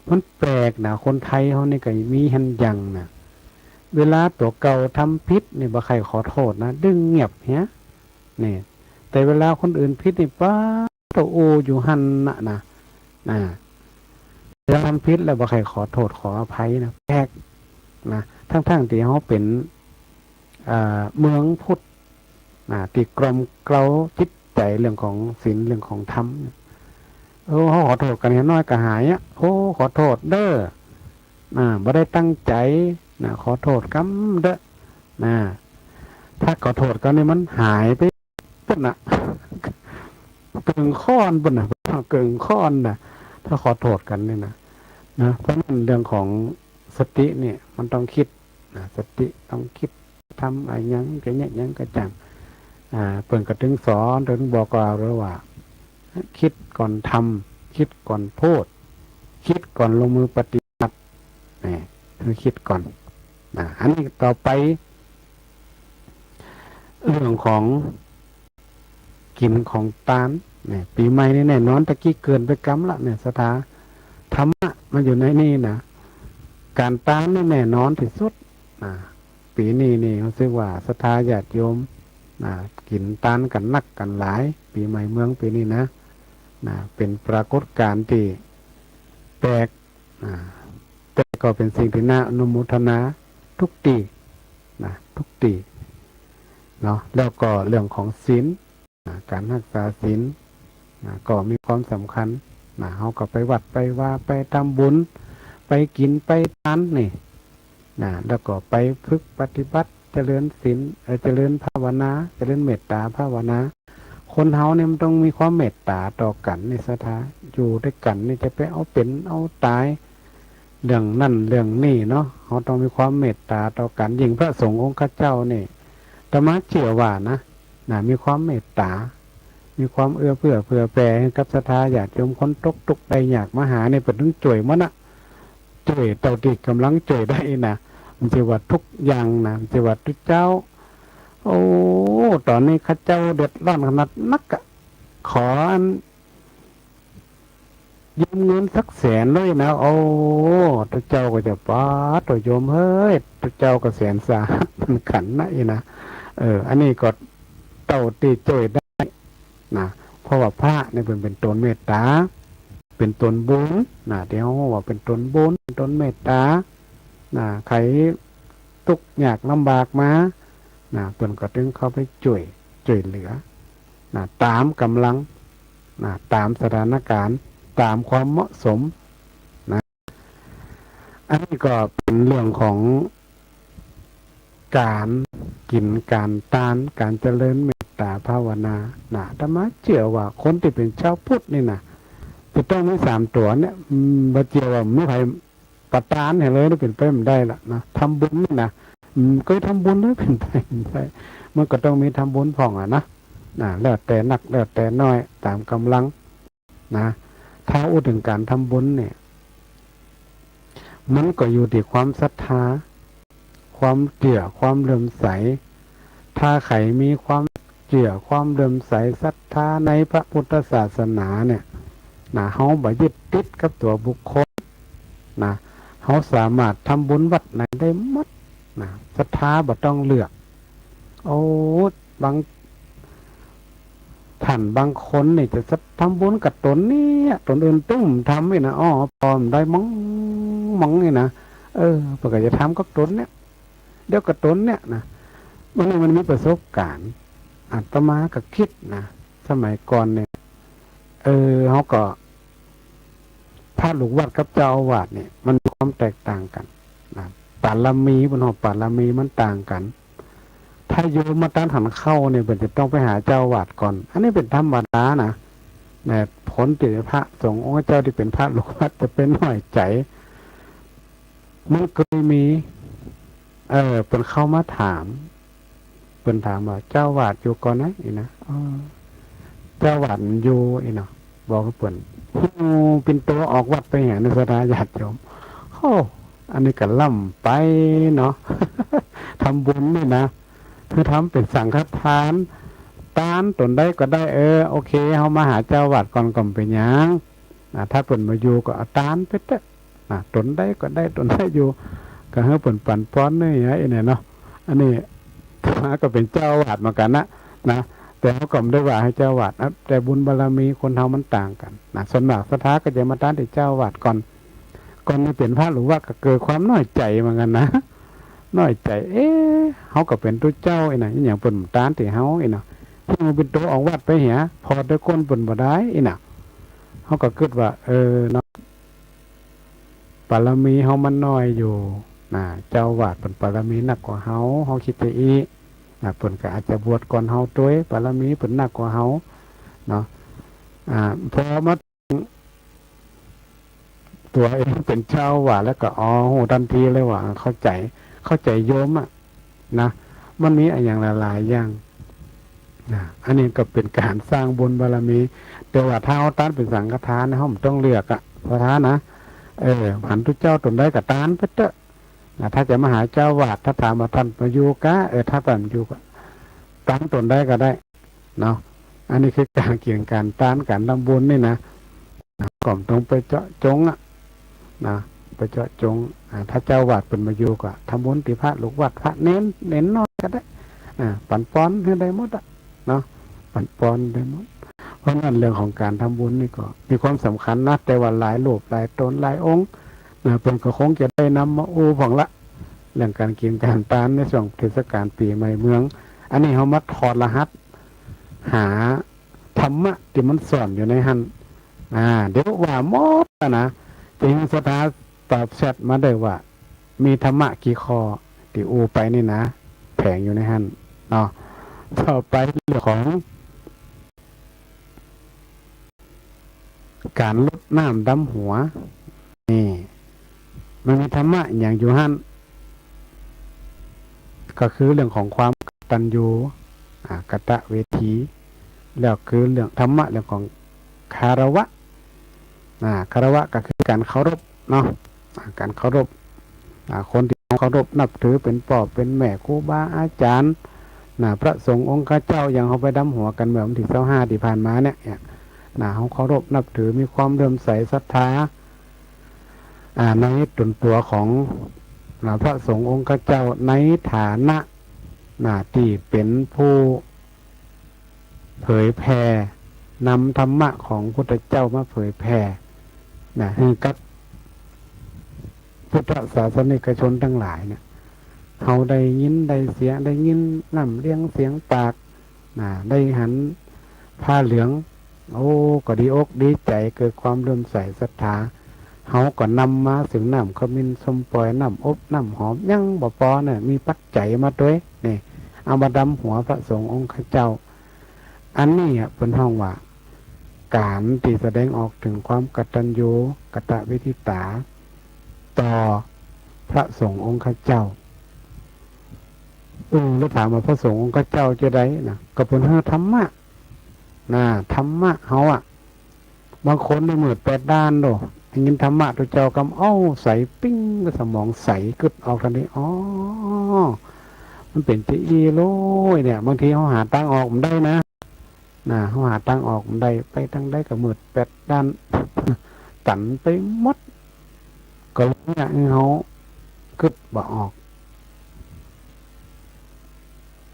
มันแปลกคนไทยเขานี่ก็มีหันยังเวลาตัวเก่าทำพิษนี่บ่ใครขอโทษดึงเงียบนี่แต่เวลาคนอื่นพิษนี่ป้าตัวโออยู่หันเวลาทำพิษแล้วบ่ใครขอโทษขออภัยแปลกทั้งที่เขาเป็นเมืองพุทธตีกรมเกลาจิตใจเรื่องของศีลเรื่องของธรรมเขาขอโทษกันน้อยก็หายโอ้ขอโทษเด้อบ่ได้ตั้งใจขอโทษกำเด้อถ้าขอโทษกันนี่มันหายไปปุ๊บเกิงค้อนปุ๊บเกิงค้อนถ้าขอโทษกันนี่นะเพราะนั้นเรื่องของสติเนี่ยมันต้องคิดสติต้องคิดทำอะไรยังก็ยังก็จังเปิ่นก็ถึงสอนถึงบอกเราว่าคิดก่อนทำคิดก่อนพูดคิดก่อนลงมือปฏิบัติคือคิดก่อนอันนี้ต่อไปเรื่องของกินของตาลปีใหม่นี่แน่นอนตะกี้เกินไปกำละสถาธรรมะมันอยู่ในนี่การตานนี่แน่นอนที่สุดปีนี้นี่เขาซื้อว่าศรัทธาญาติโยมกินตานกันนักกันหลายปีใหม่เมืองปีนี้เป็นปรากฏการณ์ที่แปลกแต่ก็เป็นสิ่งที่น่าอนุโมทนาทุกตีทุกตีเนาะแล้วก็เรื่องของศีลการรักษาศีลก็มีความสำคัญเขาก็ไปวัดไปว่าไปทำบุญไปกินไปทานแล้วก็ไปฝึกปฏิบัติเจริญศีลเจริญภาวนาเจริญเมตตาภาวนาคนเฮาเนี่ยมันต้องมีความเมตตาต่อกันในสถาอยู่ด้วยกันนี่จะไปเอาเป็นเอาตายเรื่องนั่นเรื่องนี่เนาะเขาต้องมีความเมตตาต่อกันยิ่งพระสงฆ์องค์ข้าเจ้านี่ธรรมะเชื่อว่ามีความเมตตามีความเอื้อเฟื้อเผื่อแผ่ให้กับศรัทธาญาติโยมคนตกทุกข์ได้ยากมาหาเนี่ยเปิดถึงจ่วยมันจ่วยเต่าตีกำลังจ่วยได้มันจะว่าทุกอย่างมันจะว่าทุกเจ้าโอ้ตอนนี้ข้าเจ้าเดือดร้อนขนาดนักขอยืมเงินสัก100,000เลยโอ้ทุกเจ้าก็จะป้าตัวโยมเฮ้ยทุกเจ้าก็100,000สาหัสมันขันอันนี้ก็เต่าตีจ่วยได้เพราะว่าพระเนี่ยเป็นตนเมตตาเป็นตนบุญเดี๋ยวว่าเป็นตนบุญตนเมตตาใครทุกข์ยากลำบากมาเปิ่นก็ถึงเขาไปช่วยเหลือตามกำลังตามสถานการณ์ตามความเหมาะสมอันนี้ก็เป็นเรื่องของการกินการทานการเจริญเมตตาภาวนาธรรมะเชื่อว่าคนที่เป็นชาวพุทธนี่จะต้องมี3 ตัวเนี่ยบ่เจียวว่าไม่ใครประทานให้เลยเป็นไปไม่ได้ละทำบุญก็ทำบุญแล้วเป็นไปไม่ได้มันก็ต้องมีทำบุญผ่องแล้วแต่หนักแล้วแต่น้อยตามกำลัง นะถ้าพูดถึงการทำบุญเนี่ยมันก็อยู่ที่ความศรัทธาความเชื่อความเลื่อมใสถ้าใครมีความเชื่อความเลื่อมใสศรัทธาในพระพุทธศาสนาเนี่ยนะเฮาบ่ยึดติดกับตัวบุคคลนะเฮาสามารถทำบุญวัดไหนได้หมดนะศรัทธาบ่ต้องเลือกโอ้บางท่านบางคนนี่จะทำบุญกับตนนี่ตนอื่นตุ้มทำนี่นะอ๋อพอมได้มังนี่นะเพื่อจะทำกับตนเนี่ยเดี๋ยวกับตนเนี่ยนะมันมีประสบการณ์อาตมาก็คิดนะสมัยก่อนเนี่ยเขาก็พระลูกวัดกับเจ้าอาวาสเนี่ยมันมีความแตกต่างกันนะปาลมีบนหอปาลมีมันต่างกันถ้าโยมมาต้านหันเข้าเนี่ยเป็นจะต้องไปหาเจ้าอาวาสก่อนอันนี้เป็นธรรมดานะเนี่ยผลติพระสงฆ์องค์เจ้าที่เป็นพระลูกวัดจะเป็นหน่อยใจมันเคยมีเป็นเข้ามาถามเป็นถามว่าเจ้าอาวาสอยู่ก่อนไหนอีนะเจ้าอาวาสอยู่อีนะบอกกับเปิ่นเป็นตัวออกวัดไปแห่ในสถานญาติโยมโอ้อันนี้ก็ล่ำไปเนาะ ทำบุญนี่นะคือทำเป็นสังฆทานตานตนได้ก็ได้โอเคเขามาหาเจ้าวัดก่อนก่อนไปยังถ้าเปิ่นมาอยู่ก็เอาตานไปเถอะตนได้ก็ได้ตนได้อยู่ก็ให้เปิ่นปั่นป้อนนี่ไงเนี่ยเนาะอันนี้มาก็เป็นเจ้าวัดเหมือนกันนะแต่เขาก็ไม่ได้ว่าให้เจ้าวัดแต่บุญบารมีคนเฮามันต่างกันนะส่วนมากศรัทธาก็จะมาต้านที่เจ้าวัดก่อนนี่เป็นพระหรือว่าก็เกิดความน้อยใจเหมือนกันนะน้อยใจเขาก็เป็นตัวเจ้าไอ้น่ะอย่างเปิ่นตานที่เฮาไอ้น่ะที่มันเป็นตัวออกวัดไปเหียพอได้ก้นเปิ่นบ่ได้ไอ้น่ะเขาก็คิดว่าเนาะบารมีเฮามันน้อยอยู่เจ้าวัดเปิ่นบารมีหนักกว่าเฮาคิดจะอีเปิ่นก็อาจจะบวชก่อนเฮาตัวบารมีเปิ่นหนักกว่าเฮาเนาะพอมาตัวเองเป็นเจ้าวัดแล้วก็โหทันทีเลยว่าเข้าใจโยมนะมันมีอย่างหลายอย่างอันนี้ก็เป็นการสร้างบุญบารมีแต่ว่าถ้าเอาตานเป็นสังฆทานนะเขาต้องเลือกพระทานนะหันทุกเจ้าตนได้กับตานไปเถอะถ้าจะมาหาเจ้าวาดถ้าถามมาท่านมาอยู่กะถ้าท่านอยู่ก็ตานตนได้ก็ได้เนาะอันนี้คือการเกี่ยงการตานการทำบุญนี่นะก่อมตรงไปเจาะจงนะไปเจาะจงถ้าเจ้าวาดเป็นมาอยู่ก็ทำบุญติพระลูกวัดพระเน้นน้อยก็ได้ปั่นป้อนให้ได้หมดเนาะปั่นป้อนได้หมดเพราะนั้นเรื่องของการทำบุญนี่ก็มีความสำคัญนะแต่ว่าหลายรูปหลายตนหลายองค์เป็นก็คงจะได้นำมาผ่องละเรื่องการกินการทานในช่วงเทศกาลปีใหม่เมืองอันนี้เขามาถอดรหัสหาธรรมะที่มันซ่อนอยู่ในหันเดี๋ยวว่าหมดนะจริงสถาตอบแชทมาได้ว่ามีธรรมะกี่ข้อที่ไปนี่นะแผงอยู่ในหันเนาะต่อไปเรื่องของการลดน้ำดำหัวนี่มันมีธรรมะอย่างอยู่หันก็คือเรื่องของความกตัญญูกตเวทีแล้วคือเรื่องธรรมะเรื่องของคารวะคารวะก็คือการเคารพเนาะการเคารพคนที่เคารพนับถือเป็นพ่อเป็นแม่ครูบาอาจารย์พระสงฆ์องค์ข้าเจ้าอย่างเขาไปดำหัวกันเมื่อวันที่25ที่ผ่านมาเนี่ยเขาเคารพนับถือมีความเลื่อมใสศรัทธาในตัวของพระสงฆ์องค์ข้าเจ้าในฐานะที่เป็นผู้เผยแผ่นำธรรมะของพุทธเจ้ามาเผยแผ่ให้กับพุทธศาสนิกชนทั้งหลายเนี่ยเขาได้ยินได้เสียได้ยินน้ำเลี้ยงเสียงปากได้หันผ้าเหลืองก็ดีอกดีใจเกิดความเลื่อมใสศรัทธาเขาก็นำมาถึงน้ำขมิ้นสมปล่อยน้ำอบน้ำหอมยั่งบ่ปอเนี่ยมีปัจจัยมาด้วยนี่เอามาดำหัวพระสงฆ์องค์ข้าเจ้าอันนี้เป็นห้องว่าการที่แสดงออกถึงความกตัญญูกตเวทิตาต่อพระสงฆ์องค์ข้าเจ้าแล้วถามว่าพระสงฆ์องค์ข้าเจ้าจะได้นะก็เป็นธรรมะธรรมะเขา บางคนในมืดแปดด้านโดได้ยินธรรมะตัวเจ้ากำเอ้าใสปิ้งสมองใสกึดออกทันทีอ๋อมันเป็นที่อีโลยเนี่ยบางทีเขาหาตั้งออกมันได้นะเขาหาตั้งออกมันได้ไปตั้งได้กับมืดแปดด้านตันไปหมดก็เลยเนี่ยเขากึดบ่ออก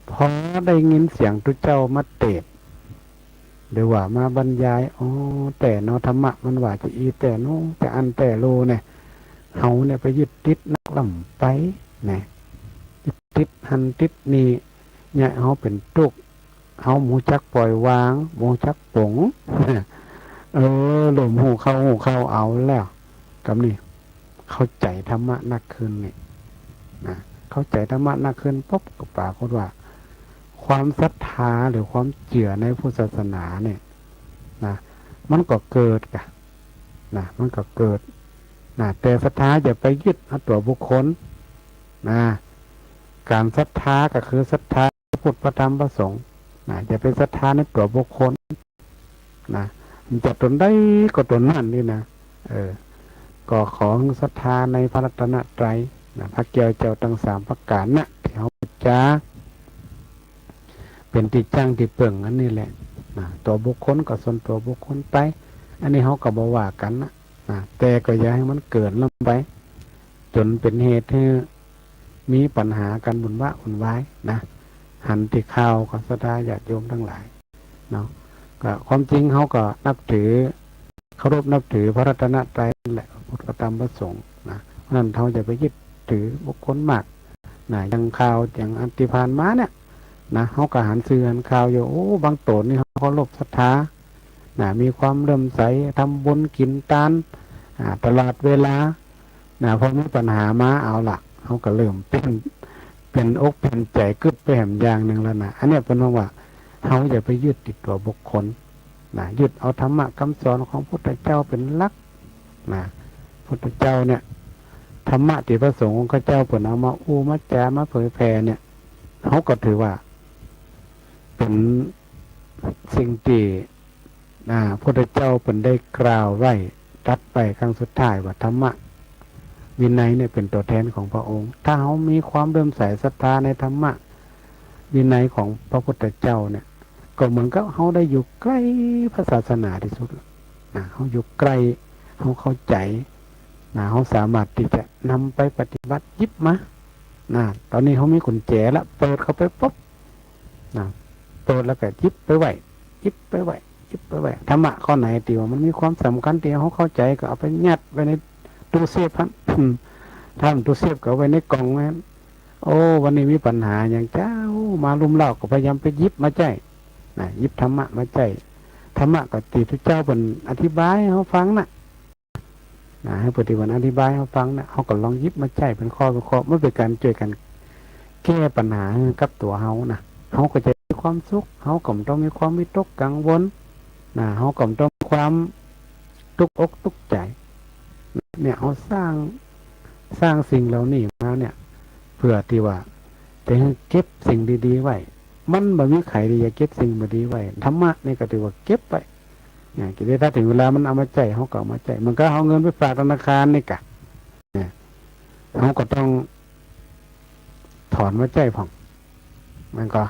พอได้ยินเสียงตัวเจ้ามาเตดหรือว่ามาบรรยายอ๋อแต่เนาะธรรมะมันว่าจะอีแต่โน้แต่อันแต่โลเนี่ยเฮาเนี่ยไปยึดติดนักล่ำไปเนี่ยยึดติดหันติดนี่เนี่ยเฮาเป็นทุกข์เฮาหมูจักปล่อยวางหมูจักปงหลมหูเข้าเอาแล้วกับนี่เข้าใจธรรมะนักขึ้นนี่นะเข้าใจธรรมะนักขึ้นปุ๊บก็ปรากฏว่าความศรัทธาหรือความเชื่อในพุทธศาสนาเนี่ยนะมันก็เกิดกะนะมันก็เกิดนะแต่ศรัทธาอย่าไปยึดเอาตัวบุคคลนะการศรัทธาก็คือศรัทธาพระพุทธพระธรรมพระสงฆ์นะอย่าไปศรัทธาในตัวบุคคลนะมันจะตนได้ก็ตนนั่นนี่นะก็ขอศรัทธาในพระรัตนตรัยนะพระเกี่ยวเจ้าทั้ง3ประการนะที่เขาจะเป็นที่จ้างที่เปิ่งอันนี้แหละตัวบุคคลก็ส่วนตัวบุคคลไปอันนี้เขาก็บอกว่ากันนะแต่ก็อย่าให้มันเกิดลงไปจนเป็นเหตุให้มีปัญหากันบุญว่าอุ่นวายนะหันติข้าวกับศรัทธาญาติโยมทั้งหลายเนาะก็ความจริงเขาก็นับถือเคารพนับถือพระรัตนตรัยแหละพุทธธรรมพระสงฆ์นะเพราะนั้นเขาจะไปยึดถือบุคคลมากอย่างข่าวอย่างอันติพานมาเนี่ยนะเขาก็หันซื้อหันข่าวอยู่โอ้บางโตนนี่เขาเคารพศรัทธามีความเริ่มใสทำบุญกินทานตลอดเวลาพอมีปัญหามาเอาละเขาก็เริ่มเป็นอกเป็นใจกึดไปแหมอย่างหนึ่งแล้วนะอันนี้เป็นว่าเขาอย่าไปยึดติดตัวบุคคลยึดเอาธรรมะคำสอนของพุทธเจ้าเป็นหลักพุทธเจ้าเนี่ยธรรมะที่พระสงฆ์ของข้าเจ้าเปิดเอามามาแจมาเผยแผ่เนี่ยเขาก็ถือว่าเป็นสิ่งที่พระพุทธเจ้าเป็นได้กล่าวไว้ตัดไปครั้งสุดท้ายว่าธรรมะวินัยเนี่ยเป็นตัวแทนของพระองค์ถ้าเขามีความเริ่มใส่ศรัทธาในธรรมะวินัยของพระพุทธเจ้าเนี่ยก็เหมือนกับเขาได้อยู่ใกล้พระศาสนาที่สุดเขาอยู่ใกล้เขาเข้าใจเขาสามารถที่จะนำไปปฏิบัติยิบมาตอนนี้เขามีกุญแจแล้วเปิดเข้าไปปุ๊บเปิดแล้วก็ยิบไปไหวยิบไปไหวยิบไปไหวธรรมะข้อไหนตีว่ามันมีความสำคัญที่เขาเข้าใจก็เอาไปยัดไว้ในตู้เซฟครับทำตู้เซฟก็ไว้ในกล่องไว้โอ้วันนี้มีปัญหาอย่างเจ้ามาลุมเล่าก็พยายามไปยิบมาใจยิบธรรมะมาใจธรรมะก็ตีทุกเจ้าเป็นอธิบายให้เขาฟังให้ปฏิบัติอธิบายให้เขาฟังเขาก็ลองยิบมาใจเป็นข้อไม่เป็นการช่วยกันแก้ปัญหากับตัวเขาเขาก็จะมีความสุขเขาก็ต้องมีความวิตกกังวลเขาก็ต้องมีความทุกข์อกทุกข์ใจเนี่ยเขาสร้างสิ่งเหล่านี้มาเนี่ยเพื่อที่ว่าจะเก็บสิ่งดีๆไว้มันบ่มีใครที่จะเก็บสิ่งดีไว้ธรรมะนี่ก็ถือว่าเก็บไว้เนี่ยกิเลสถ้าถึงเวลามันเอามาใจเขาก็เอามาใจมันก็เอาเงินไปฝากธนาคารนี่กะเนี่ยเขาก็ต้องถอนมาใจผ่องมันก็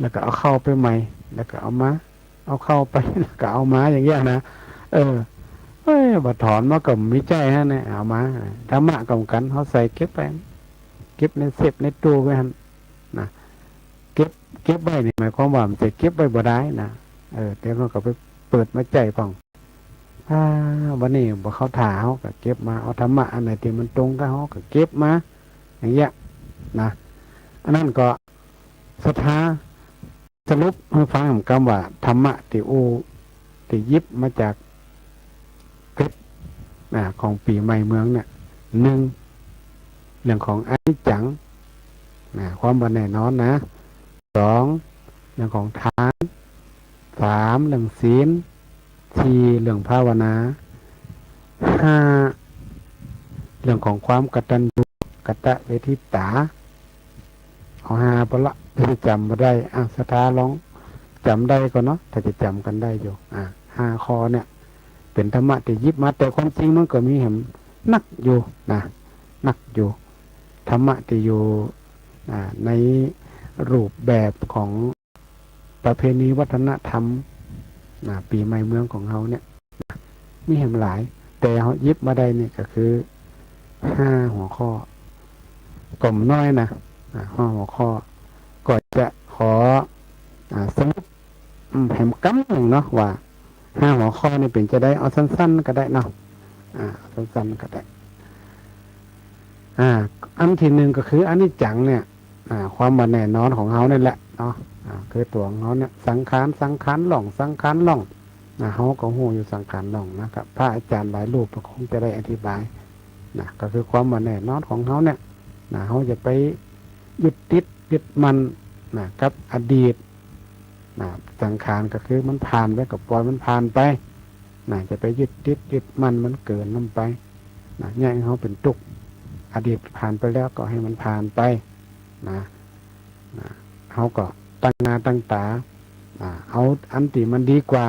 แล้วก็เอาเข้าไปใหม่แล้วก็เอาเข้าไปแล้วก็เอามาอย่างเงี้ยนะบัดถอนมาก็มีใจฮะเนี่ยเอามาธรรมะกับกันเขาใส่เก็บไปเก็บในเซฟในตู้ไว้ฮะนะเก็บไว้นี่หมายความว่ามันจะเก็บไว้บ่ได้นะแต่เราก็ไปเปิดมาใจฟังวันนี้บ่เขาถาเขาก็เก็บมาเอาธรรมะอันไหนที่มันตรงกับเขาก็เก็บมาอย่างเงี้ยนะอันนั้นก็ศรัทธาสรุปให้ฟังคำว่าธรรมะที่ยิบมาจากเพชรของปีใหม่เมืองเนี่ย1เรื่องของอนิจจังความบ่แน่นอนนะ2เรื่องของทาน3เรื่องศีล4เรื่องภาวนา5เรื่องของความกตัญญูกตเวทิตาเอา5ไปละจะจำมาได้ศรัทธาลองจำได้ก่อนเนาะถ้าจะจำกันได้อยู่5 ข้อเนี่ย เป็นธรรมะที่ยิบมาแต่ความจริงมันก็มีแหมนักอยู่นะนักอยู่ธรรมะที่อยู่ในรูปแบบของประเพณีวัฒนธรรมปีใหม่เมืองของเราเนี่ยมีแหมหลายแต่เขายิบมาได้เนี่ยก็คือ5 หัวข้อกล่อมน้อยนะ5 หัวข้อก็จะขอสรุปแหมกำหนึ่งเนาะว่า5 หัวข้อนี่เป็นจะได้เอาสั้นๆก็ได้เนาะสั้นๆก็ได้อันที่หนึ่งก็คืออันนี้จังเนี่ยความบ่แน่นอนของเขาเนี่ยแหละเนาะคือตัวของเขาเนี่ยสังขารหล่องสังขารหล่องเขาก็หูอยู่สังขารหล่องนะครับพระอาจารย์หลายรูปคงจะได้อธิบายก็คือความบ่แน่นอนของเขาเนี่ยเขาจะไปยึดติดยึดมันกับอดีตสังขารก็คือมันผ่านไปกับปล่อยมันผ่านไปจะไปยึดติดยึดมันเกินลงไปแยกเขาเป็นตุกอดีตผ่านไปแล้วก็ให้มันผ่านไปเขาก็ตั้งหน้าตั้งตาเอาอันที่มันดีกว่า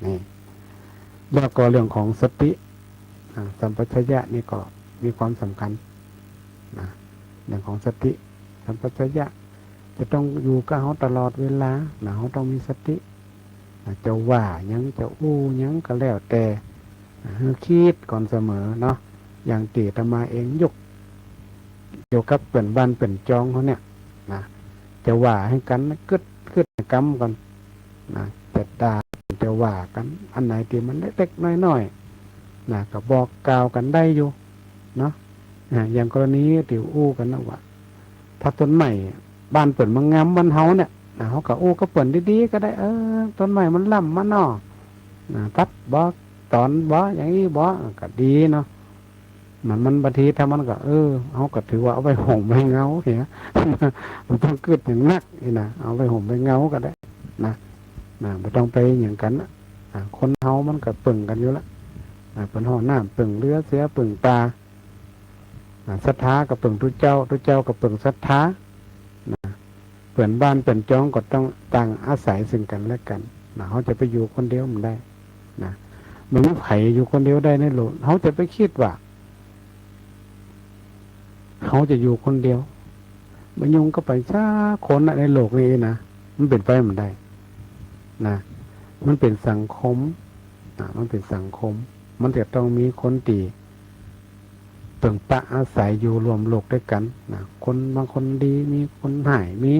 นี่แล้วก็เรื่องของสติสัมปชัญญะนี่ก็มีความสำคัญเรื่องของสติสัมปชัญญะจะต้องอยู่กับเขาตลอดเวลาเขาต้องมีสติจะว่ายังจะอู้ยังก็แล้วแต่คิดก่อนเสมอเนาะอย่างตีตมาเองยกเกี่ยวกับเปิ่นบ้านเปิ่นจองเขาเนี่ยจะว่าให้กันกึดกำกันจะด่าจะว่ากันอันไหนที่มันเล็กๆน้อยๆก็บอกกล่าวกันได้อยู่เนาะอย่างกรณีที่อู้กันนะว่าถ้าต้นใหม่บ้านเปิ่นมังงามบ้านเฮาเนี่ยเขาก็อู้ก็เปิ่นดีๆก็ได้ต้นใหม่มันล่ำมันนอตัดบ่ตอนบ่อย่างนี้บ่ก็ดีเนาะมันบางทีถ้ามันก็เขาก็ถือว่าเอาไปห่มไปเงาเหี้ยมันต้องเกิดอย่างนักนี่นะเอาไปห่มไปเงาก็ได้ไม่ต้องไปอย่างกันคนเฮามันก็ปึ่งกันอยู่ละเป็นห่อน้ำปึ่งเรือเสือปึ่งปลาศรัทธากับปึ่งทุเจ้ากับปึ่งศรัทธาเปิ่นบ้านเปิ่นจ้องก็ต้องต่างอาศัยซึ่งกันและกันเขาจะไปอยู่คนเดียวมันได้มันไม่ไผ่อยู่คนเดียวได้ในโลกเขาจะไปคิดว่าเขาจะอยู่คนเดียวมันยุงก็ไปช้าคนในโลกนี้นะมันเป็นไปมันได้มันเป็นสังคมมันเป็นสังคมมันจะต้องมีคนตีเปิ่งปะอาศัยอยู่รวมโลกด้วยกันคนบางคนดีมีคนหายมี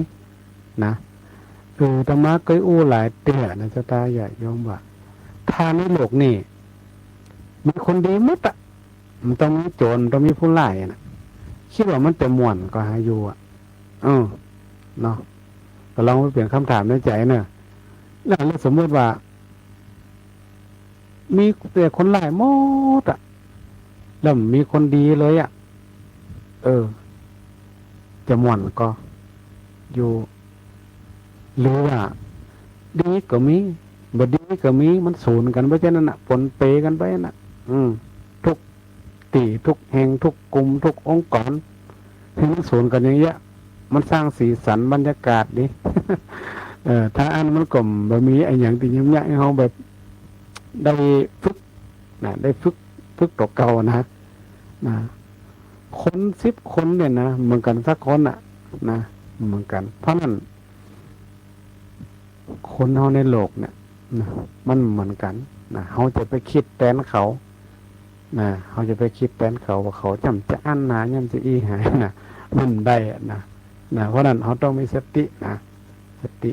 ธรรมะเคยอู้หลายเตี่ยนะจะตาใหญ่ยอมว่าถ้าในโลกนี่มีคนดีมัดมันต้องมีโจรต้องมีผู้ร้ายคิดว่ามันจะม่วนก็หาอยู่เนาะก็ลองไปเปลี่ยนคำถามในใจเนอะแล้วสมมติว่ามีแต่คนร้ายหมดแล้วมีคนดีเลยจะม่วนก็อยู่หรือว่าดีก็มีบ่ดีก็มีมันสูญกันเพราะฉะนั้นปนเปกันไปทุกตีทุกแห่งทุกกลุ่มทุกองค์กรที่มันสูญกันอย่างเงี้ยมันสร้างสีสันบรรยากาศดิ ถ้าอันมันกลมบ่มีไอ้อย่างที่ยิ้มแย้มเขาแบบได้ฝึกได้ฝึกตกเก่านะคน10 คนเนี่ยนะเหมือนกันสักคนเหมือนกันเพราะนั้นคนเขาในโลกเนี่ยมันเหมือนกันเขาจะไปคิดแทนเขาเขาจะไปคิดแทนเขาว่าเขาจำจะอั้นนะย่ำจะอีหายมันได้เพราะนั้นเขาต้องมีสติสติ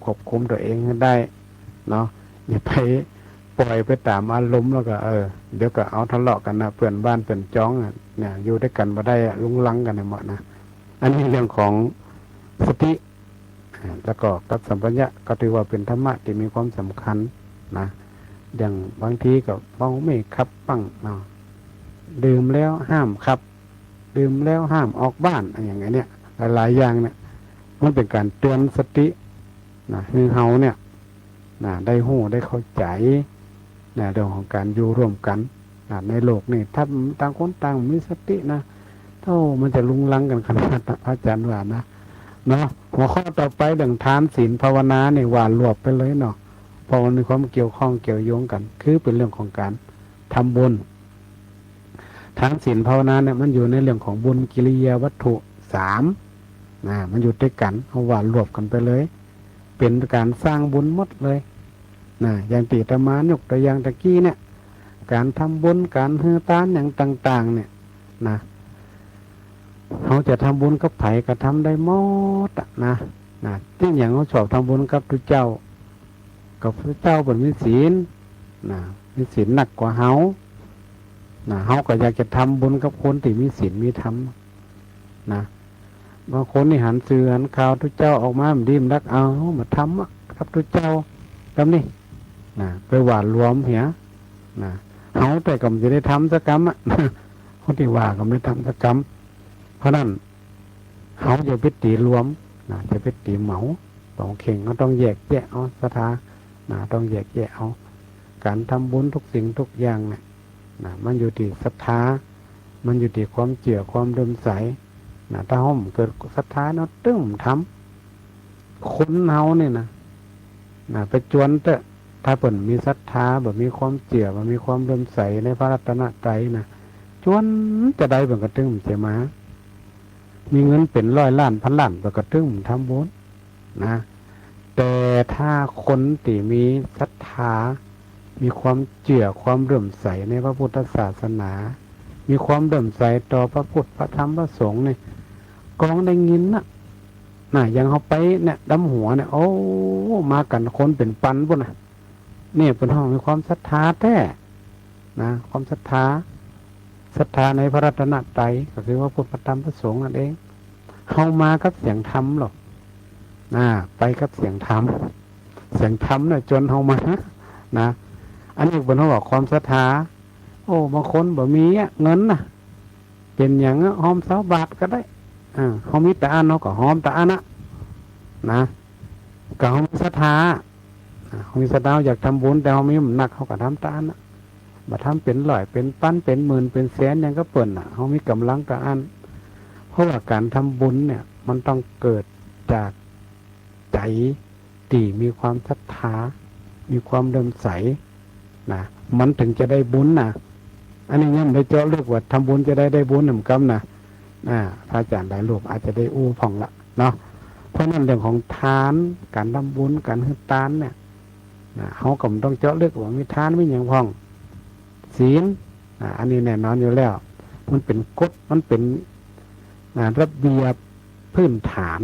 ควบคุมตัวเองให้ได้เนาะอย่าไปปล่อยไปตามอารมณ์แล้วก็เดี๋ยวก็เอาทะเลาะกันเพื่อนบ้านเพื่อนจ้องเนี่ยอยู่ด้วยกันมาได้ลุงลังกันหมดอันนี้เรื่องของสติแล้วก็กับสัมปชัญญะก็ถือว่าเป็นธรรมะที่มีความสำคัญอย่างบางทีก็เมาไม่ขับบ้างดื่มแล้วห้ามขับดื่มแล้วห้ามออกบ้านอย่างเงี้ยหลายๆอย่างเนี่ยมันเป็นการเตือนสติคือเฮาเนี่ยได้หู้ได้เข้าใจเรื่องของการอยู่ร่วมกันในโลกนี่ถ้าต่างคนต่างมีสติเท่ามันจะลุงลังกันขนาดอาจารย์ว่าเนาะหัวข้อต่อไปเรื่องทานศีลภาวนาเนี่ยหวานรวบไปเลยเนาะ เพราะมันมีความเกี่ยวข้องเกี่ยวโยงกัน คือเป็นเรื่องของการทำบุญทางศีลภาวนาเนี่ยมันอยู่ในเรื่องของบุญกิริยาวัตถุสามมันอยู่ด้วยกันเอาว่ารวบกันไปเลย เป็นการสร้างบุญหมดเลยอย่างตีตมายกตัวอย่างตะกี้เนี่ยการทำบุญการฮือตานอย่างต่างๆเนี่ยเขาจะทำบุญกับไผ่ก็ทำได้หมดที่อย่างเขาชอบทำบุญกับพระเจ้ากับพระเจ้าเป็นมีศีลมีศีลหนักกว่าเขาเขาก็อยากจะทำบุญกับคนที่มีศีลมีธรรมบางคนนี่หันสื่อหันข่าวทุกเจ้าออกมามันดีมรักเอามาทำกับทุกเจ้าแบบนี้ไปหวานรวมเหียเขาแต่ก็จะได้ทำสักกรรมคนที่ว่าก็ไม่ทำสักกรรมเพราะนั้นเขาจะไปตีรวมจะไปตีเหมาต้องเข่งเขาต้องแยกแยะเอาศรัทธาต้องแยกแยะเอาการทำบุญทุกสิ่งทุกอย่างเนี่ยมันอยู่ที่ศรัทธามันอยู่ที่ความเชื่อความเดิมใสถ้าห้อมเกิดศรัทธาเนาะตึ้มทำคนเฮาเนี่ยไปจวนเตะถ้าเปิ่นมีศรัทธาแบบมีความเชื่อแบบมีความเดิมใสในพระรัตนตรัยจวนจะได้แบบกระตึ้มเสียมามีเงินเป็นร้อยล้านพันล้านแบบกระตึ้มทำบุญแต่ถ้าคนที่มีศรัทธามีความเชื่อความเริ่มใสในพระพุทธศาสนามีความเริ่มใสต่อพระพุทธพระธรรมพระสงฆ์เนี่ยกองได้ยินอย่างเขาไปเนี่ยดำหัวเนี่ยโอ้มากันคนเป็นปันพวกเนี่ยเป็นห้องมีความศรัทธาแท้ความศรัทธาในพระรัตนตรัยก็คือว่าพุทธพระธรรมพระสงฆ์นั่นเองเข้ามากับเสียงธรรมหรอกไปกับเสียงธรรมเนี่ยจนเข้ามาอันนี้เป็นเขาบอกความศรัทธาบางคนบ่มีเงินเป็นอย่างหอมสาวบาทก็ได้เขามีแต่อันเขาก็หอมแต่อันก็เขามีศรัทธาเขามีศรัทธาอยากทำบุญแต่เขามีมันหนักเขาก็ทำแต่อันมาทำเป็นร้อยเป็นปั้นเป็นหมื่นเป็นแสนยังก็เปิ่นเขามีกำลังแต่อันเพราะว่าการทำบุญเนี่ยมันต้องเกิดจากใจที่มีความศรัทธามีความเดิมใสมันถึงจะได้บุญอันนี้ยังไม่เจาะเลือกว่าทำบุญจะได้บุญหนึ่งกำพระอาจารย์หลายรูปอาจจะได้อู้ผ่องละเนาะเพราะนั้นเรื่องของทานการทำบุญการให้ทานเนี่ยเขาก็ต้องเจาะเลือกว่ามีทานไม่อย่างพ่องศีลอันนี้แน่นอนอยู่แล้วมันเป็นกฎมันเป็นระเบียบพื้นฐาน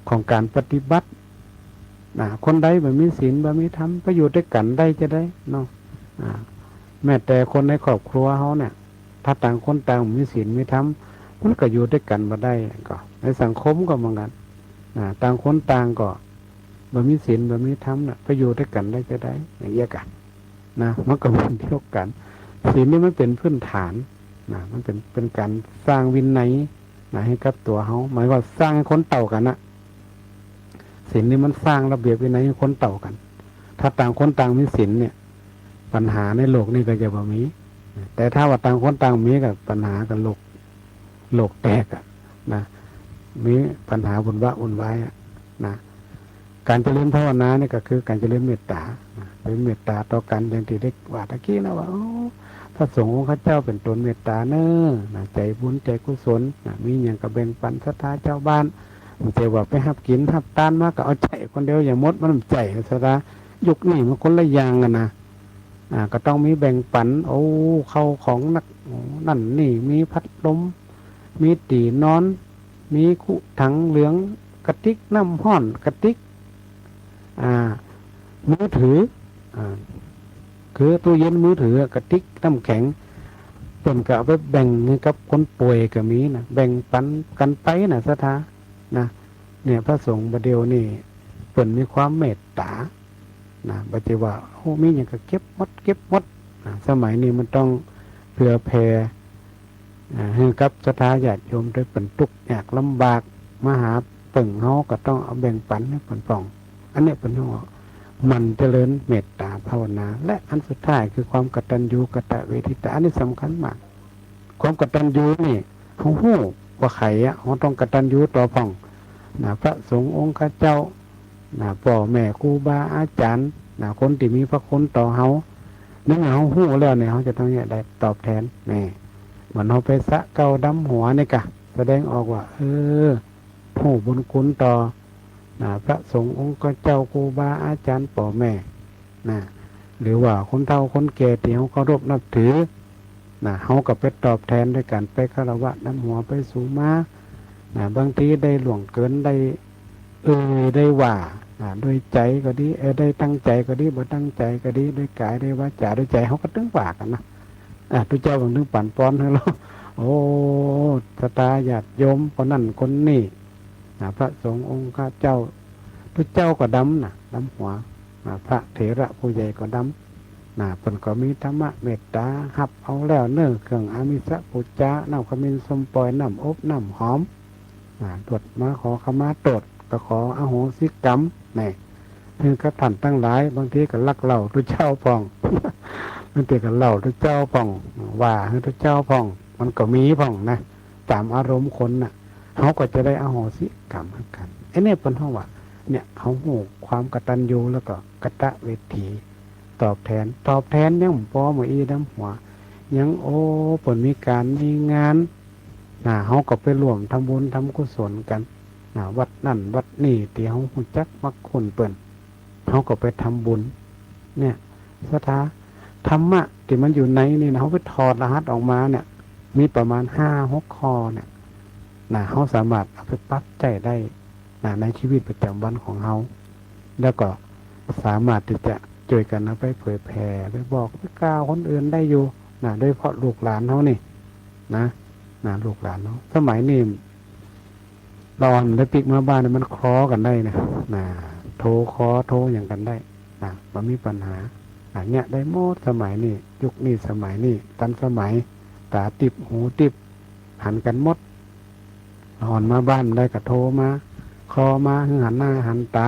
ของการปฏิบัติคนใดแบบมีศีลแบบมีธรรมประโยชน์ด้วยกันได้จะได้เนาะแม้แต่คนในครอบครัวเขาเนี่ยถ้าต่างคนต่างมีศีลมีธรรมมันก็อยู่ด้วยกันมาได้ก็ในสังคมก็เหมือนกันต่างคนต่างก็แบบมีศีลแบบมีธรรมประโยชน์ด้วยกันได้จะได้อย่างเงี้ยกันมันก็เป็นเที่ยวกันศีลนี่มันเป็นพื้นฐานมันเป็นการสร้างวินัยให้กับตัวเขาหมายว่าสร้างให้คนเต่ากันศีลนี่มันสร้างระเบียบวินัยให้คนเต่ากันถ้าต่างคนต่างมีศีลเนี่ยปัญหาในโลกนี่ก็จะบ่มีแต่ถ้าว่าต่างคนต่างมีกับปัญหากับโลกแตกมีปัญหาวุ่นวายการเจริญภาวนาเนี่ยก็คือการเจริญเมตตาเป็นเมตตาต่อกันอย่างที่ได้ว่าตะกี้นะว่าพระสงฆ์ของข้าเจ้าเป็นตนเมตตาเนอะใจบุญใจกุศลมีอย่างกับแบ่งปันศรัทธาเจ้าบ้านมันจะว่าไปหับกินหับตานมากก็เอาใจคนเดียวอย่างมดมันใจศรัทธายุคนี้มันคนละอย่างกันก็ต้องมีแบ่งปันเข้าของนักนั่นนี่มีพัดลมมีตีนอนมีคุถังเหลืองกระติกน้ำห้อนกระติกมือถือคือตู้เย็นมือถือกระติกน้ำแข็งเป็นก็เอาไปแบ่งให้กับคนป่วยก็มีแบ่งปันกันไปศรัทธาเนี่ยพระสงฆ์ประเดี๋ยวนี่เปิ่นมีความเมตตาปฏิว่ามีอย่างก็เก็บหมดสมัยนี้มันต้องเผื่อแผ่ให้กับศรัทธาญาติโยมด้วยเป็นทุกข์ยากลำบากมาหาเปิ่งเฮาก็ต้องเอาแบ่งปันให้ผลปองอันนี้เป็นหัวมันเจริญเมตตาภาวนาและอันสุดท้ายคือความกตัญญูกตเวทิตาอันนี้สำคัญมากความกตัญญูนี่เขาหู้ว่าไข่เขาต้องกตัญญูต่อพ่องพระสงฆ์องค์ข้าเจ้าพ่อแม่ครูบาอาจารย์ คนที่มีพระคุณต่อเฮาเนื่องเฮาฮู้แล้วเนี่ยเฮาจะต้องเนี่ยได้ตอบแทนนี่เหมือนเฮาไปสะเกาดำหัวนี่กะแสดงออกว่าผู้บุญคุณต่อพระสงฆ์องค์เจ้าครูบาอาจารย์พ่อแม่หรือว่าคนเฒ่าคนแก่ที่เฮาเคารพนับถือเฮาก็ไปตอบแทนด้วยกันไปคารวะน้ำหัวไปสู่มาบางทีได้หลวงเกินได้ได้ว่าด้วยใจก็ดีได้ตั้งใจก็ดีบ่ตั้งใจก็ดีด้วยกายด้วยวาจาด้วยใจเฮาก็ตึงปากกันนะพระเจ้าบางนึงปั่นป้อนให้เราโอ้ศรัทธาญาติโยมคนนั้นคนนี้พระสงฆ์องค์ข้าเจ้าพระเจ้าก็ดำดำหัวพระเถระผู้ใหญ่ก็ดำเพิ่นก็มีธรรมะเมตตาหับเอาแล้วเนื้อเครื่องอามิสปุจจาน้ำขมิ้นสมปล่อยน้ำอบน้ำหอมตรวจมาขอขมาตรวจก็ขออโหสิกรรมนี่คือกระถันตั้งหลายบางทีก็ลักเหล่าทุเจ้าพอง บางทีก็เหล่าทุเจ้าพองว่าให้ทุเจ้าพองมันก็มีพองนะตามอารมณ์คนเขาก็จะได้อโหสิกรรมกันไอ้เนี่ยเป็นห้องว่าเนี่ยเขาหูความกตัญญูแล้วก็กตเวทีตอบแทนยังพอมาอีน้ำหัวยังผลมีการมีงานเขาก็ไปร่วมทำบุญทำกุศลกันวัดนั่นวัดนี่ที่เขาหูจักมักคนเปิ่นเขาก็ไปทำบุญเนี่ยสถาธรรมะที่มันอยู่ในนี่นะเขาไปถอดรหัสออกมาเนี่ยมีประมาณ5-6 ข้อเนี่ยเขาสามารถเอาไปปรับใจได้ในชีวิตประจำวันของเขาแล้วก็สามารถที่จะช่วยกันเอาไปเผยแผ่ไปบอกไปกล่าวคนอื่นได้อยู่โดยเฉพาะลูกหลานเขานี่ลูกหลานเขาสมัยนี้ตอนได้ปิกมาบ้านมันคล้อกันได้นะโทรคอโทรอย่างกันได้มันมีปัญหาเนี่ยได้หมดสมัยนี้ยุคนี้สมัยนี้ทันสมัยตาติบหูติบหันกันหมดนอนมาบ้านได้ก็โทรมาคอมาหันหน้าหันตา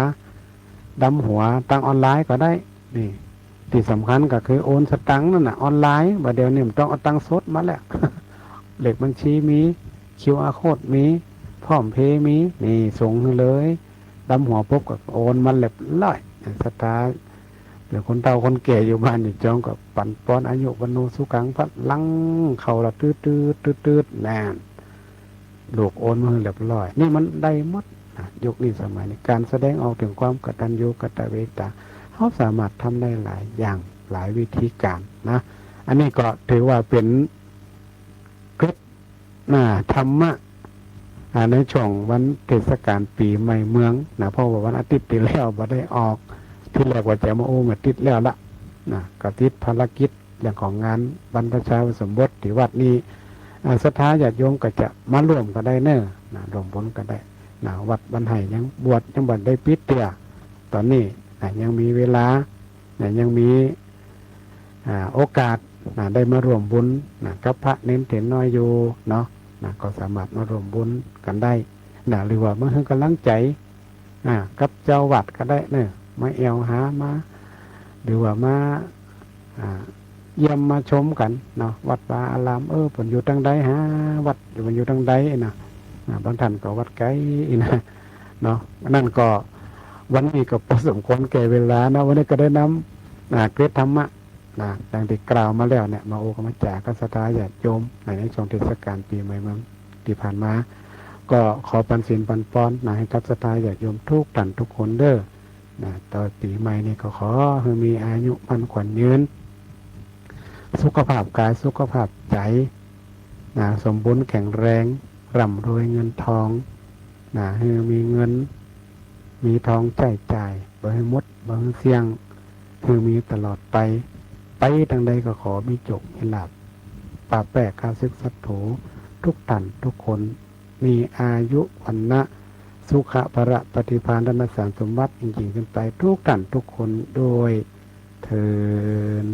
ดำหัวตั้งออนไลน์ก็ได้นี่ที่สำคัญก็คือโอนสตังค์นั่นออนไลน์บัดเดี๋ยวนี้มันต้องเอาตังค์สดมาแล้ว เลขบัญชีมี QR code มีพร้อมเพย์มีนี่ส่งเลยดำหัวปุ๊บก็โอนมาเรียบร้อยสตาร์หรือคนเฒ่าคนแก่อยู่บ้านอยู่จองกับปั่นป้อนอายุวันโนสุขังพัดลังเข่าละตืดแน่นลูกโอนมาเรียบร้อยนี่มันได้หมดยกนี้สมัยนี้การแสดงออกถึงความกตัญญูกตเวทีเขาสามารถทำได้หลายอย่างหลายวิธีการนะอันนี้ก็ถือว่าเป็นเคล็ดธรรมะในช่วงวันเทศกาลปีใหม่เมืองเพราะว่าวันอาทิตย์ที่แล้วบ่ได้ออกที่แรกว่าจะมามาติดแล้วละก็ติดภารกิจอย่างของงานบรรพชาสมบติที่วัดนี้ศรัทธาญาติโยมก็จะมาร่วมกันได้เนอะร่วมบุญกันได้วัดบรรไห้ยังบวชยังบัดได้ปิดเตียตอนนี้ยังมีเวลายังมีโอกาสได้มาร่วมบุญกับพระเน้นเถรน้อยอยู่เนาะก็สามารถมาร่วมบุญกันได้หรือว่ามาให้กำลังใจกับเจ้าวัดก็ได้เนอะมาแอวหามาหรือว่ามาเยี่ยมมาชมกันเนาะวัดวาอารามผลอยู่ทางใดวัดอยู่ทางใดนะบางท่านก็วัดไกลนะเนาะนั่นก็วันนี้ก็พอสมควรแก่เวลานะวันนี้ก็ได้นำเกร็ดธรรมะดังที่กล่าวมาแล้วเนี่ยมาโอมาจากกัสตาญาติโยมในช่วงเทศกาลปีใหม่เมืองที่ผ่านมาก็ขอปันศีลปันป้อนให้กัสตาญาติโยมทุกท่านทุกคนเด้อต่อปีใหม่นี้ก็ขอให้มีอายุมั่นขวัญยืนสุขภาพกายสุขภาพใจสมบูรณ์แข็งแรงร่ำรวยเงินทองให้มีเงินมีทองจ่ายบ่ให้มดบ่ให้เสี่ยงให้มีตลอดไปทางใดก็ขอมีจบมีหลับป่าแปะข้าศึกสัตโถทุกท่านทุกคนมีอายุวันนะสุขะภระปฏิภาณธนสารสมบัติจริงๆขึ้นไปทุกท่านทุกคนโดยเถิด